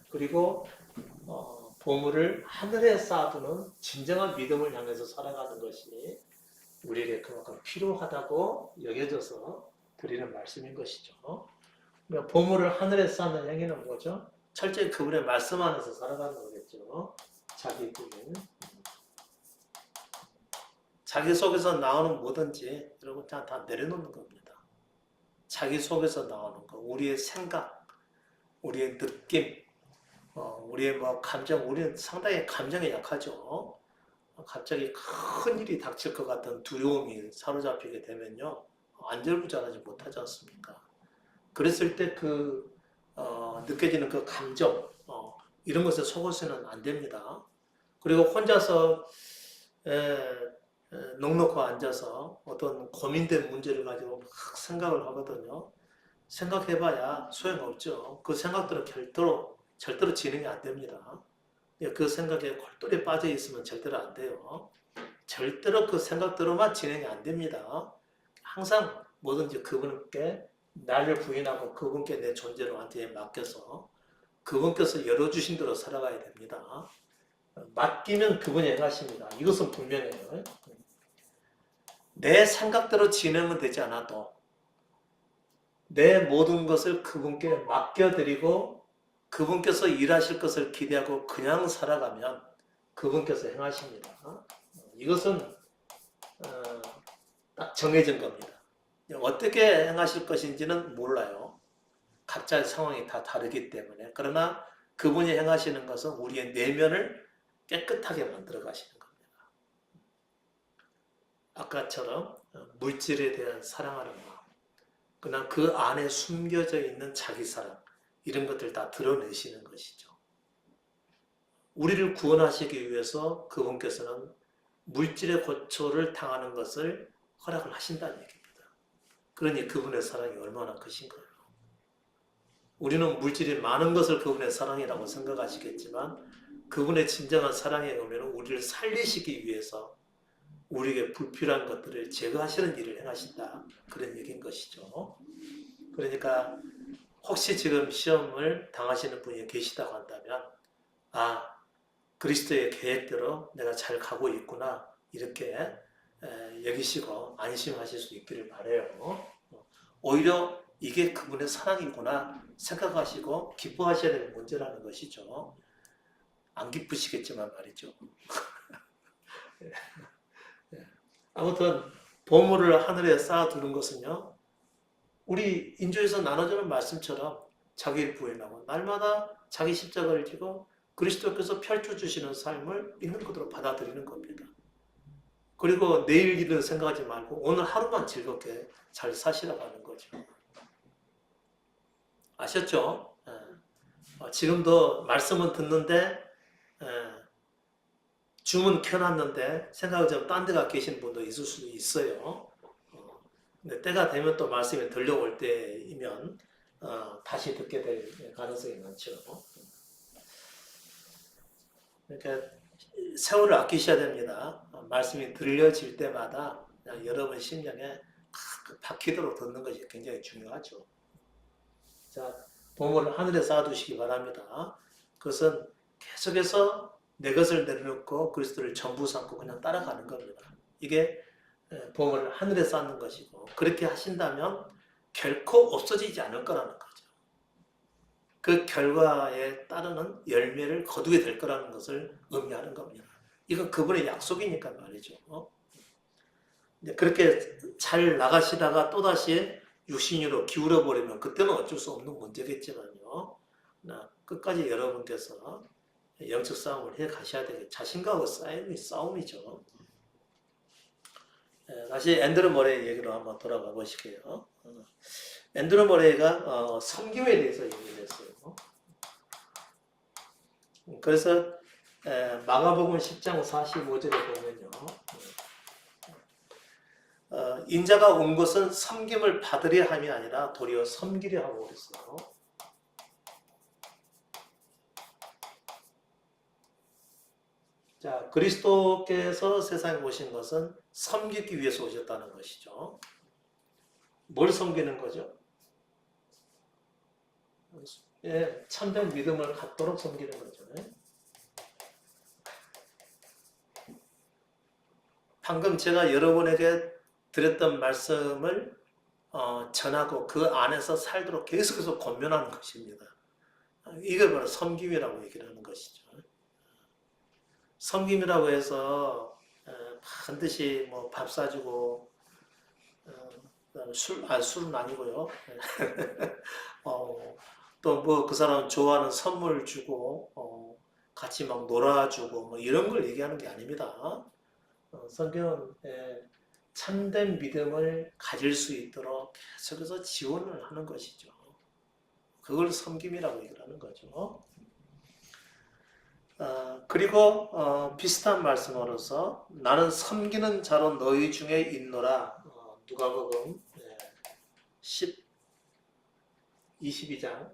그리고 보물을 하늘에 쌓아두는 진정한 믿음을 향해서 살아가는 것이 우리에게 그만큼 필요하다고 여겨져서 드리는 말씀인 것이죠. 그러니까 보물을 하늘에 쌓는 행위는 뭐죠? 철저히 그분의 말씀 안에서 살아가는 거겠죠. 자기 부인. 자기 속에서 나오는 뭐든지 여러분 다 내려놓는 겁니다. 자기 속에서 나오는 거, 우리의 생각, 우리의 느낌, 우리의 뭐 감정, 우리는 상당히 감정에 약하죠. 갑자기 큰 일이 닥칠 것 같은 두려움이 사로잡히게 되면요, 안절부절하지 못하지 않습니까? 그랬을 때 느껴지는 그 감정, 이런 것에 속아서는 안 됩니다. 그리고 혼자서 넉넉히 앉아서 어떤 고민된 문제를 가지고 막 생각을 하거든요. 생각해봐야 소용없죠. 그 생각들은 절대로 진행이 안 됩니다. 그 생각에 골똘히 빠져 있으면 절대로 안 돼요. 절대로 그 생각대로만 진행이 안 됩니다. 항상 뭐든지 그분께 나를 부인하고 그분께 내 존재를 완전히 맡겨서 그분께서 열어주신 대로 살아가야 됩니다. 맡기면 그분이 행하십니다. 이것은 분명해요. 내 생각대로 진행은 되지 않아도 내 모든 것을 그분께 맡겨드리고 그분께서 일하실 것을 기대하고 그냥 살아가면 그분께서 행하십니다. 이것은 딱 정해진 겁니다. 어떻게 행하실 것인지는 몰라요. 각자의 상황이 다 다르기 때문에. 그러나 그분이 행하시는 것은 우리의 내면을 깨끗하게 만들어 가시는 겁니다. 아까처럼 물질에 대한 사랑하는 마음, 그러나 그 안에 숨겨져 있는 자기 사랑, 이런 것들 다 드러내시는 것이죠. 우리를 구원하시기 위해서 그분께서는 물질의 고초를 당하는 것을 허락을 하신다는 얘기입니다. 그러니 그분의 사랑이 얼마나 크신 거예요. 우리는 물질이 많은 것을 그분의 사랑이라고 생각하시겠지만 그분의 진정한 사랑에 오면 우리를 살리시기 위해서 우리에게 불필요한 것들을 제거하시는 일을 행하신다. 그런 얘기인 것이죠. 그러니까 혹시 지금 시험을 당하시는 분이 계시다고 한다면 그리스도의 계획대로 내가 잘 가고 있구나 이렇게 여기시고 안심하실 수 있기를 바라요. 오히려 이게 그분의 사랑이구나 생각하시고 기뻐하셔야 될 문제라는 것이죠. 안 기쁘시겠지만 말이죠. 아무튼 보물을 하늘에 쌓아두는 것은요, 우리 인조에서 나눠주는 말씀처럼 자기를 부인하고 날마다 자기 십자가를 지고 그리스도께서 펼쳐주시는 삶을 있는 그대로 받아들이는 겁니다. 그리고 내일 일은 생각하지 말고 오늘 하루만 즐겁게 잘 사시라고 하는 거죠. 아셨죠? 지금도 말씀은 듣는데 줌은 켜놨는데 생각을 좀 딴 데가 계신 분도 있을 수도 있어요. 근데 때가 되면 또 말씀이 들려올 때이면 다시 듣게 될 가능성이 많죠. 그러니까 세월을 아끼셔야 됩니다. 말씀이 들려질 때마다 여러분 심령에 박히도록 듣는 것이 굉장히 중요하죠. 자, 보물을 하늘에 쌓아두시기 바랍니다. 그것은 계속해서 내 것을 내려놓고 그리스도를 전부 삼고 그냥 따라가는 겁니다. 이게 보물을 하늘에 쌓는 것이고 그렇게 하신다면 결코 없어지지 않을 거라는 거죠. 그 결과에 따르는 열매를 거두게 될 거라는 것을 의미하는 겁니다. 이건 그분의 약속이니까 말이죠. 그렇게 잘 나가시다가 또다시 육신으로 기울어 버리면 그때는 어쩔 수 없는 문제겠지만요. 끝까지 여러분께서 영적 싸움을 해 가셔야 되겠죠. 자신과의 싸움이죠. 다시 앤드루 머레이 얘기로 한번 돌아가 보실게요. 앤드루 머레이가 섬김에 대해서 얘기를 했어요. 그래서 마가복음 10장 45절에 보면요. 인자가 온 것은 섬김을 받으려 함이 아니라 도리어 섬기려 하고 그랬어요. 자, 그리스도께서 세상에 오신 것은 섬기기 위해서 오셨다는 것이죠. 뭘 섬기는 거죠? 참된 믿음을 갖도록 섬기는 거죠. 방금 제가 여러분에게 드렸던 말씀을 전하고 그 안에서 살도록 계속해서 권면하는 것입니다. 이걸 바로 섬김이라고 얘기를 하는 것이죠. 섬김이라고 해서 반드시 뭐 밥 사주고 술은 아니고요. 또 뭐 그 사람 좋아하는 선물 주고 같이 막 놀아주고 뭐 이런 걸 얘기하는 게 아닙니다. 성경은 참된 믿음을 가질 수 있도록 계속해서 지원을 하는 것이죠. 그걸 섬김이라고 얘기를 하는 거죠. 그리고 비슷한 말씀으로서 나는 섬기는 자로 너희 중에 있노라. 누가복음 22장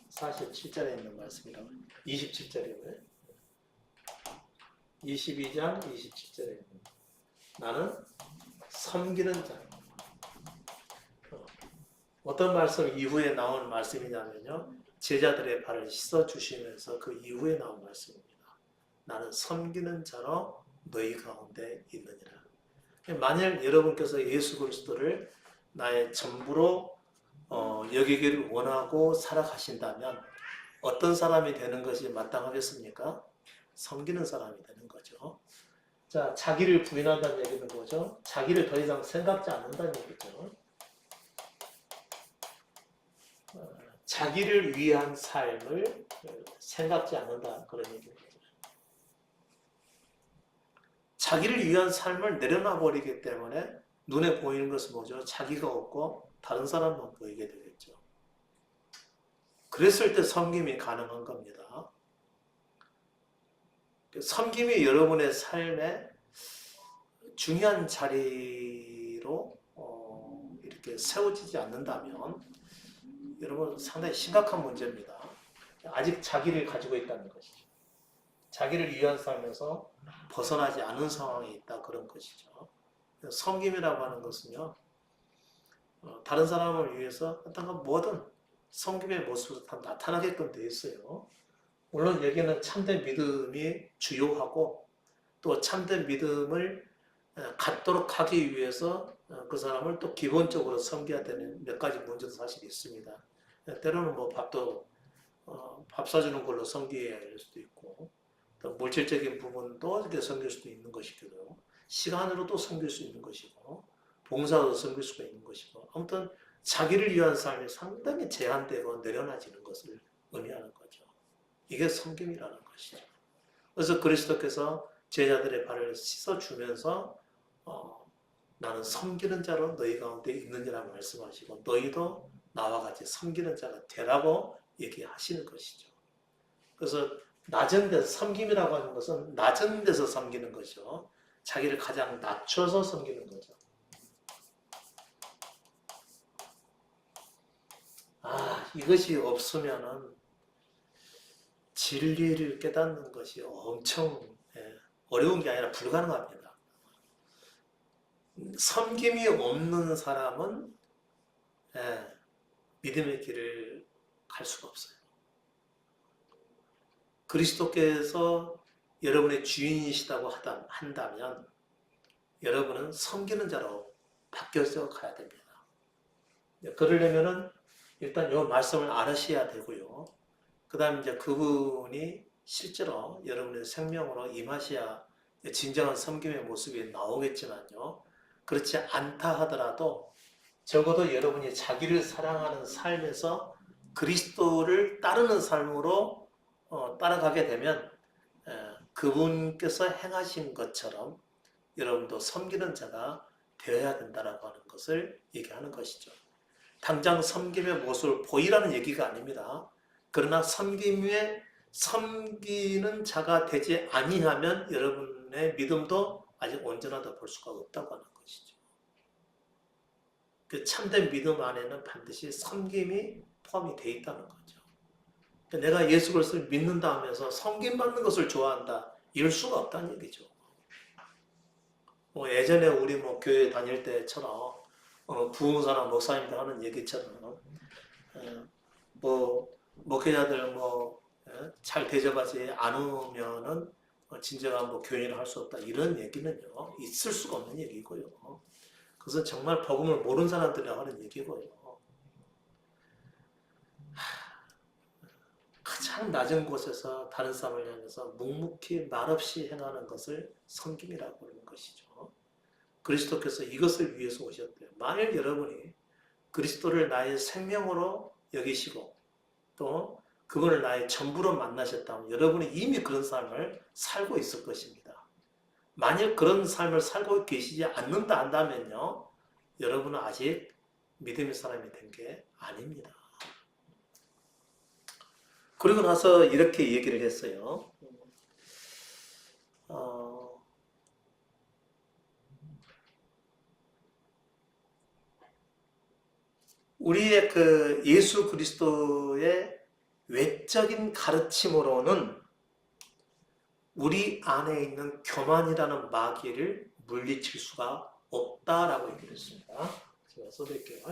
47절에 있는 말씀이라고. 27절이고요. 22장 27절에 있는 나는 섬기는 자. 어떤 말씀 이후에 나온 말씀이냐면요. 제자들의 발을 씻어주시면서 그 이후에 나온 말씀입니다. 나는 섬기는 자로 너희 가운데 있느니라. 만약 여러분께서 예수 그리스도를 나의 전부로 여기기를 원하고 살아가신다면 어떤 사람이 되는 것이 마땅하겠습니까? 섬기는 사람이 되는 거죠. 자, 자기를 부인한다는 얘기는 뭐죠? 자기를 더 이상 생각지 않는다는 얘기죠. 자기를 위한 삶을 생각지 않는다 그런 얘기입니다. 자기를 위한 삶을 내려놔 버리기 때문에 눈에 보이는 것은 뭐죠? 자기가 없고 다른 사람만 보이게 되겠죠. 그랬을 때 섬김이 가능한 겁니다. 섬김이 여러분의 삶에 중요한 자리로 이렇게 세워지지 않는다면 여러분 상당히 심각한 문제입니다. 아직 자기를 가지고 있다는 것이죠. 자기를 위한 삶에서 벗어나지 않은 상황에 있다 그런 것이죠. 섬김이라고 하는 것은요. 다른 사람을 위해서 어떤 뭐든 섬김의 모습으로 다 나타나게끔 되어 있어요. 물론 여기는 참된 믿음이 주요하고 또 참된 믿음을 갖도록 하기 위해서 그 사람을 또 기본적으로 섬겨야 되는 몇 가지 문제도 사실 있습니다. 때로는 뭐 밥 사주는 걸로 섬겨야 할 수도 있고 또 물질적인 부분도 이렇게 섬길 수도 있는 것이고 시간으로도 섬길 수 있는 것이고 봉사로 섬길 수가 있는 것이고 아무튼 자기를 위한 삶이 상당히 제한되고 내려놔지는 것을 의미하는 거죠. 이게 섬김이라는 것이죠. 그래서 그리스도께서 제자들의 발을 씻어주면서 나는 섬기는 자로 너희 가운데 있느니라고 말씀하시고 너희도 나와 같이 섬기는 자가 되라고 얘기하시는 것이죠. 그래서 낮은 데서 섬김이라고 하는 것은 낮은 데서 섬기는 것이죠. 자기를 가장 낮춰서 섬기는 거죠. 이것이 없으면은 진리를 깨닫는 것이 엄청 어려운 게 아니라 불가능합니다. 섬김이 없는 사람은 믿음의 길을 갈 수가 없어요. 그리스도께서 여러분의 주인이시다고 한다면 여러분은 섬기는 자로 바뀌어서 가야 됩니다. 그러려면은 일단 이 말씀을 알으셔야 되고요. 그 다음에 이제 그분이 실제로 여러분의 생명으로 임하셔야 진정한 섬김의 모습이 나오겠지만요. 그렇지 않다 하더라도 적어도 여러분이 자기를 사랑하는 삶에서 그리스도를 따르는 삶으로 따라가게 되면 그분께서 행하신 것처럼 여러분도 섬기는 자가 되어야 된다라고 하는 것을 얘기하는 것이죠. 당장 섬김의 모습을 보이라는 얘기가 아닙니다. 그러나 섬기는 자가 되지 아니하면 여러분의 믿음도 아직 온전하다 볼 수가 없다고 하는 것이죠. 그 참된 믿음 안에는 반드시 섬김이 포함이 되어 있다는 거죠. 내가 예수 그리스도를 믿는다 하면서 섬김받는 것을 좋아한다 이럴 수가 없다는 얘기죠. 예전에 우리 교회 다닐 때처럼 부흥사나 목사님들 하는 얘기처럼 목회자들 잘 대접하지 않으면은 진정한 교인을 할 수 없다 이런 얘기는요 있을 수가 없는 얘기고요. 그것은 정말 복음을 모르는 사람들이 하는 얘기고요. 가장 낮은 곳에서 다른 사람을 향해서 묵묵히 말없이 행하는 것을 섬김이라고 하는 것이죠. 그리스도께서 이것을 위해서 오셨대요. 만일 여러분이 그리스도를 나의 생명으로 여기시고 또 그분을 나의 전부로 만나셨다면 여러분이 이미 그런 삶을 살고 있을 것입니다. 만일 그런 삶을 살고 계시지 않는다 한다면요, 여러분은 아직 믿음의 사람이 된 게 아닙니다. 그리고 나서 이렇게 얘기를 했어요. 우리의 그 예수 그리스도의 외적인 가르침으로는 우리 안에 있는 교만이라는 마귀를 물리칠 수가 없다라고 얘기를 했습니다. 제가 써드릴게요.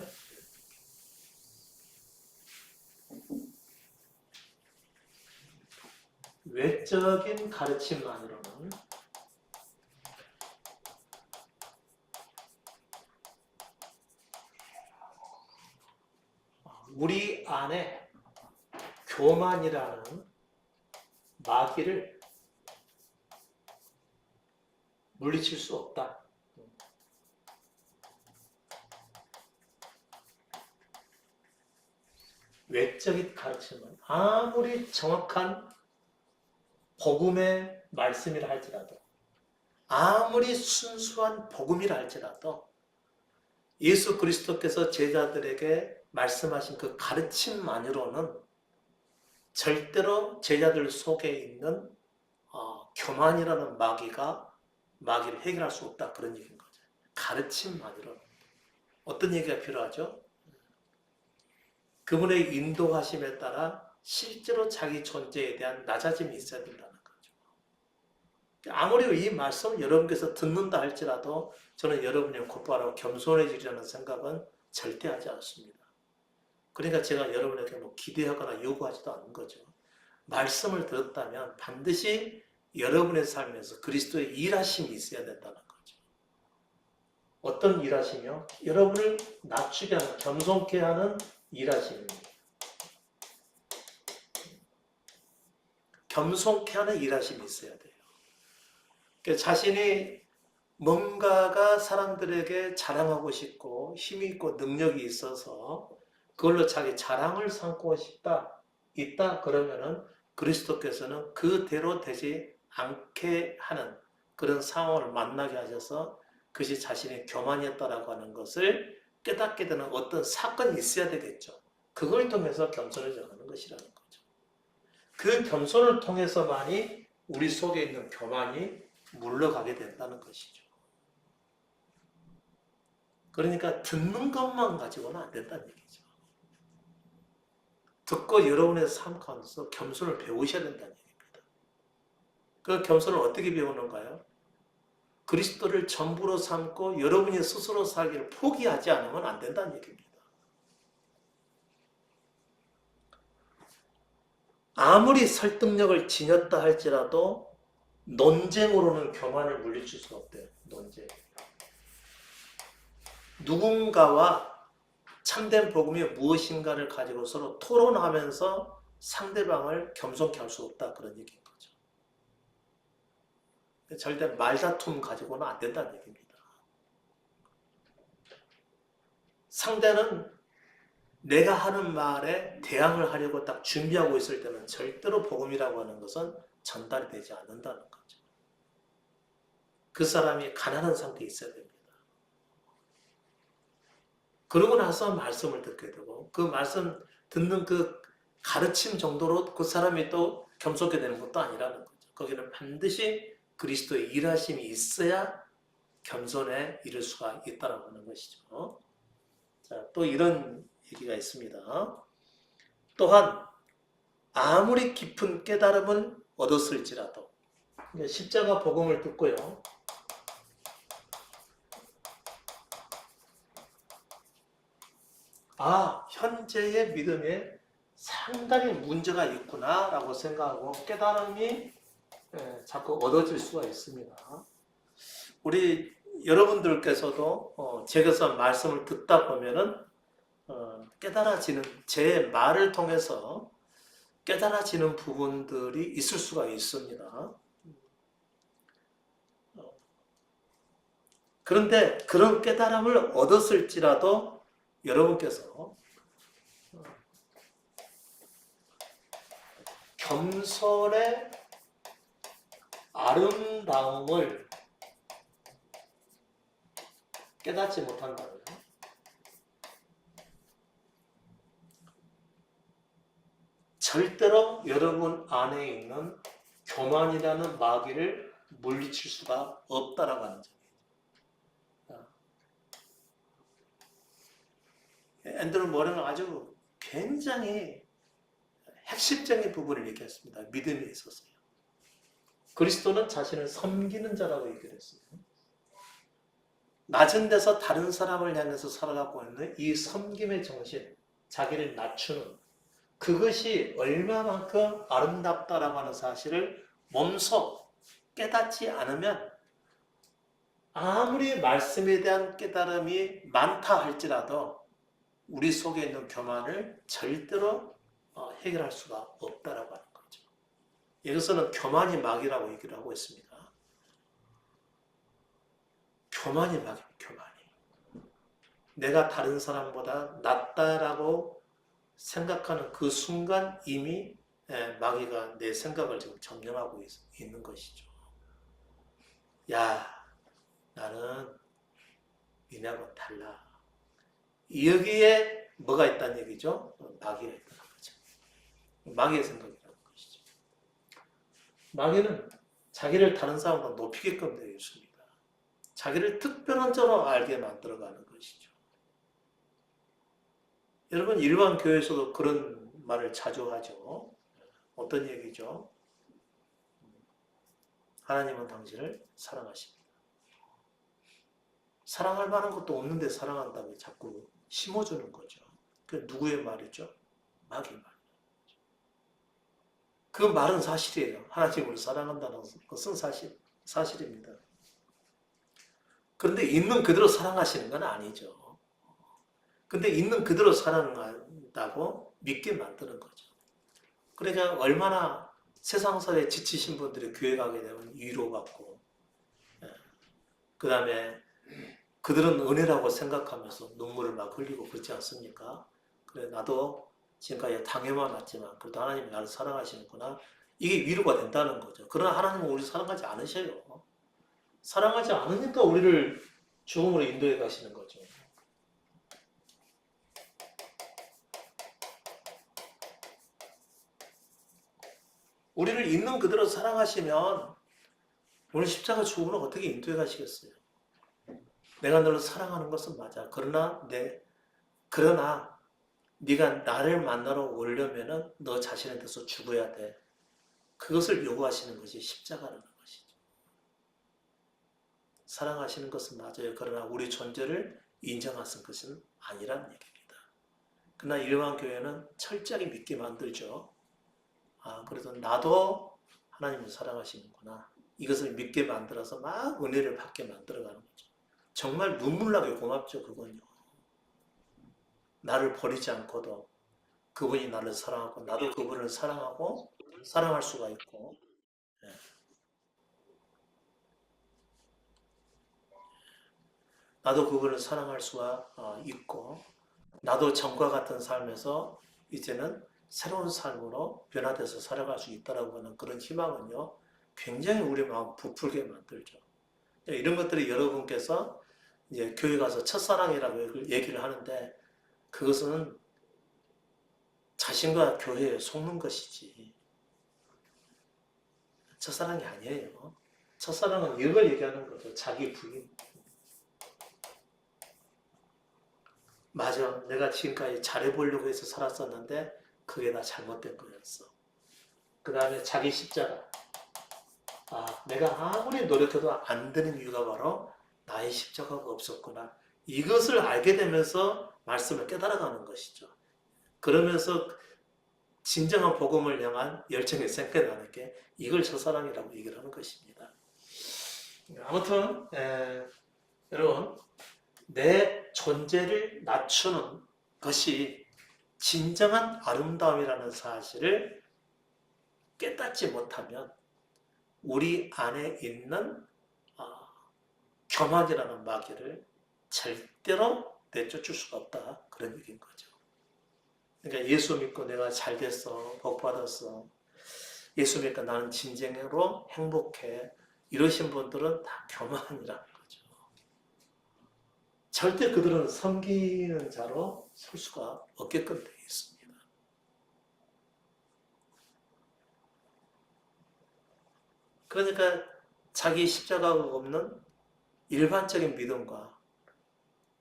외적인 가르침만으로는 우리 안에 교만이라는 마귀를 물리칠 수 없다. 외적인 가르침은 아무리 정확한 복음의 말씀이라 할지라도, 아무리 순수한 복음이라 할지라도 예수 그리스도께서 제자들에게 말씀하신 그 가르침만으로는 절대로 제자들 속에 있는 교만이라는 마귀를 해결할 수 없다, 그런 얘기인 거죠. 가르침만으로는. 어떤 얘기가 필요하죠? 그분의 인도하심에 따라 실제로 자기 존재에 대한 낮아짐이 있어야 된다는 거죠. 아무리 이 말씀을 여러분께서 듣는다 할지라도 저는 여러분이 곧바로 겸손해지려는 생각은 절대 하지 않습니다. 그러니까 제가 여러분에게 뭐 기대하거나 요구하지도 않는 거죠. 말씀을 들었다면 반드시 여러분의 삶에서 그리스도의 일하심이 있어야 된다는 거죠. 어떤 일하심이요? 여러분을 낮추게 하는, 겸손케 하는 일하심입니다. 겸손케 하는 일하심이 있어야 돼요. 그러니까 자신이 뭔가가 사람들에게 자랑하고 싶고 힘이 있고 능력이 있어서 그걸로 자기 자랑을 삼고 있다 그러면은 그리스도께서는 그대로 되지 않게 하는 그런 상황을 만나게 하셔서 그것이 자신의 교만이었다라고 하는 것을 깨닫게 되는 어떤 사건이 있어야 되겠죠. 그걸 통해서 겸손해져 가는 것이라는 거죠. 그 겸손을 통해서만이 우리 속에 있는 교만이 물러가게 된다는 것이죠. 그러니까 듣는 것만 가지고는 안 된다는 얘기죠. 듣고 여러분의 삶 가운데서 겸손을 배우셔야 된다는 얘기입니다. 그 겸손을 어떻게 배우는가요? 그리스도를 전부로 삼고 여러분이 스스로 살기를 포기하지 않으면 안 된다는 얘기입니다. 아무리 설득력을 지녔다 할지라도 논쟁으로는 교만을 물리칠 수가 없대요. 논쟁. 누군가와 참된 복음이 무엇인가를 가지고 서로 토론하면서 상대방을 겸손케 할 수 없다, 그런 얘기인 거죠. 절대 말다툼 가지고는 안 된다는 얘기입니다. 상대는 내가 하는 말에 대항을 하려고 딱 준비하고 있을 때는 절대로 복음이라고 하는 것은 전달이 되지 않는다는 거죠. 그 사람이 가난한 상태에 있어야 됩니다. 그러고 나서 말씀을 듣게 되고 그 말씀 듣는 그 가르침 정도로 그 사람이 또 겸손하게 되는 것도 아니라는 거죠. 거기는 반드시 그리스도의 일하심이 있어야 겸손에 이를 수가 있다라고 하는 것이죠. 자, 또 이런 얘기가 있습니다. 또한 아무리 깊은 깨달음을 얻었을지라도 십자가 복음을 듣고요. 현재의 믿음에 상당히 문제가 있구나라고 생각하고 깨달음이 자꾸 얻어질 수가 있습니다. 우리 여러분들께서도 제게서 말씀을 듣다 보면은 깨달아지는, 제 말을 통해서 깨달아지는 부분들이 있을 수가 있습니다. 그런데 그런 깨달음을 얻었을지라도 여러분께서 겸손의 아름다움을 깨닫지 못한다면 절대로 여러분 안에 있는 교만이라는 마귀를 물리칠 수가 없다라고 하는 점이에요. 앤드루 모레는 아주 굉장히 핵심적인 부분을 얘기했습니다. 믿음에 있어서요. 그리스도는 자신을 섬기는 자라고 얘기를 했어요. 낮은 데서 다른 사람을 향해서 살아가고 있는 이 섬김의 정신, 자기를 낮추는 그것이 얼마만큼 아름답다라고 하는 사실을 몸소 깨닫지 않으면 아무리 말씀에 대한 깨달음이 많다 할지라도 우리 속에 있는 교만을 절대로 해결할 수가 없다라고 하는 거죠. 여기서는 교만이 마귀라고 얘기를 하고 있습니다. 교만이 마귀, 교만이. 내가 다른 사람보다 낫다라고 생각하는 그 순간 이미 마귀가 내 생각을 지금 점령하고 있는 것이죠. 야, 나는 니네하고 달라. 여기에 뭐가 있다는 얘기죠? 마귀가 있다는 거죠. 마귀의 생각이라는 것이죠. 마귀는 자기를 다른 사람보다 높이게끔 되어 있습니다. 자기를 특별한 자로 알게 만들어가는 것이죠. 여러분 일반 교회에서도 그런 말을 자주 하죠. 어떤 얘기죠? 하나님은 당신을 사랑하십니다. 사랑할 만한 것도 없는데 사랑한다고 자꾸 심어주는 거죠. 그 누구의 말이죠? 마귀의 말. 그 말은 사실이에요. 하나님을 사랑한다는 것은 사실입니다. 그런데 있는 그대로 사랑하시는 건 아니죠. 근데 있는 그대로 사랑한다고 믿게 만드는 거죠. 그러니까 얼마나 세상살에 지치신 분들이 교회 가게 되면 위로받고, 그 다음에 그들은 은혜라고 생각하면서 눈물을 막 흘리고 그렇지 않습니까? 그래, 나도 지금까지 당해만 왔지만 그래도 하나님이 나를 사랑하시는구나. 이게 위로가 된다는 거죠. 그러나 하나님은 우리를 사랑하지 않으셔요. 사랑하지 않으니까 우리를 죽음으로 인도해 가시는 거죠. 우리를 있는 그대로 사랑하시면 오늘 십자가 죽음으로 어떻게 인도해 가시겠어요? 내가 너를 사랑하는 것은 맞아. 그러나 네가 나를 만나러 오려면은 너 자신한테서 죽어야 돼. 그것을 요구하시는 것이 십자가라는 것이죠. 사랑하시는 것은 맞아요. 그러나 우리 존재를 인정하는 것은 아니라는 얘기입니다. 그러나 일반 교회는 철저하게 믿게 만들죠. 그래도 나도 하나님을 사랑하시는구나. 이것을 믿게 만들어서 막 은혜를 받게 만들어가는 거죠. 정말 눈물나게 고맙죠, 그건요. 나를 버리지 않고도 그분이 나를 사랑하고 나도 그분을 사랑하고 사랑할 수가 있고, 나도 그분을 사랑할 수가 있고, 나도 전과 같은 삶에서 이제는 새로운 삶으로 변화돼서 살아갈 수 있다라고 하는 그런 희망은요, 굉장히 우리 마음 부풀게 만들죠. 이런 것들이 여러분께서 이제 교회 가서 첫사랑이라고 얘기를 하는데 그것은 자신과 교회에 속는 것이지 첫사랑이 아니에요. 첫사랑은 이걸 얘기하는 거죠. 자기 부인. 맞아. 내가 지금까지 잘해보려고 해서 살았었는데 그게 다 잘못된 거였어. 그 다음에 자기 십자가. 내가 아무리 노력해도 안 되는 이유가 바로 나의 십자가가 없었구나. 이것을 알게 되면서 말씀을 깨달아가는 것이죠. 그러면서 진정한 복음을 향한 열정이 생겨나는 게 이걸 첫사랑이라고 얘기를 하는 것입니다. 아무튼 여러분 내 존재를 낮추는 것이 진정한 아름다움이라는 사실을 깨닫지 못하면 우리 안에 있는 교만이라는 마귀를 절대로 내쫓을 수가 없다. 그런 얘기인 거죠. 그러니까 예수 믿고 내가 잘 됐어, 복 받았어. 예수 믿고 나는 진정으로 행복해. 이러신 분들은 다 교만이라는 거죠. 절대 그들은 섬기는 자로 설 수가 없게끔 되어 있습니다. 그러니까 자기 십자가가 없는 일반적인 믿음과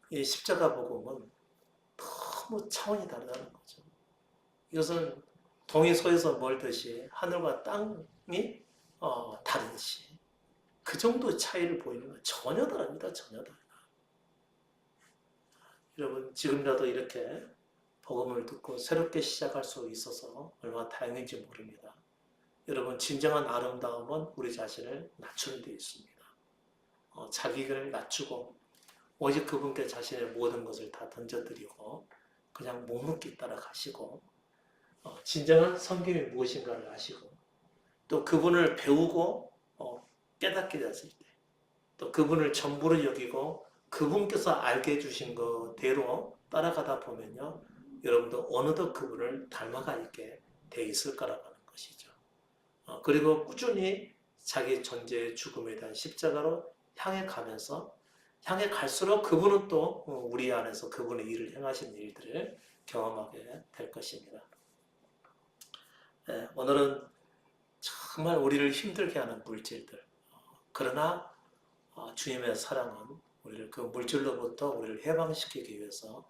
이 십자가 복음은 너무 차원이 다르다는 거죠. 이것은 동해서에서 멀듯이 하늘과 땅이 다르듯이 그 정도 차이를 보이는 건 전혀 다릅니다. 전혀 다릅니다. 여러분 지금이라도 이렇게 복음을 듣고 새롭게 시작할 수 있어서 얼마나 다행인지 모릅니다. 여러분 진정한 아름다움은 우리 자신을 낮추는 데 있습니다. 자기를 낮추고 오직 그분께 자신의 모든 것을 다 던져드리고 그냥 묵묵히 따라가시고 진정한 섬김이 무엇인가를 아시고 또 그분을 배우고 깨닫게 됐을 때 또 그분을 전부로 여기고 그분께서 알게 해주신 그대로 따라가다 보면요 여러분도 어느덧 그분을 닮아가 있게 돼 있을 거라고 하는 것이죠. 그리고 꾸준히 자기 존재의 죽음에 대한 십자가로 향해 가면서 향해 갈수록 그분은 또 우리 안에서 그분의 일을 행하신 일들을 경험하게 될 것입니다. 오늘은 정말 우리를 힘들게 하는 물질들. 그러나 주님의 사랑은 우리를 그 물질로부터 우리를 해방시키기 위해서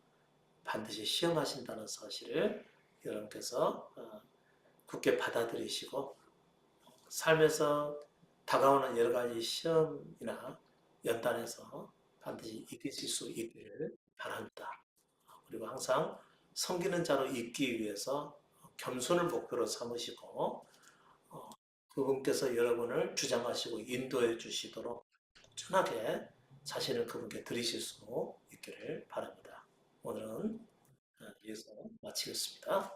반드시 시험하신다는 사실을 여러분께서 굳게 받아들이시고 삶에서 다가오는 여러 가지 시험이나 연단에서 반드시 이기실 수 있기를 바랍니다. 그리고 항상 섬기는 자로 있기 위해서 겸손을 목표로 삼으시고 그분께서 여러분을 주장하시고 인도해 주시도록 꾸준하게 자신을 그분께 드리실 수 있기를 바랍니다. 오늘은 여기서 마치겠습니다.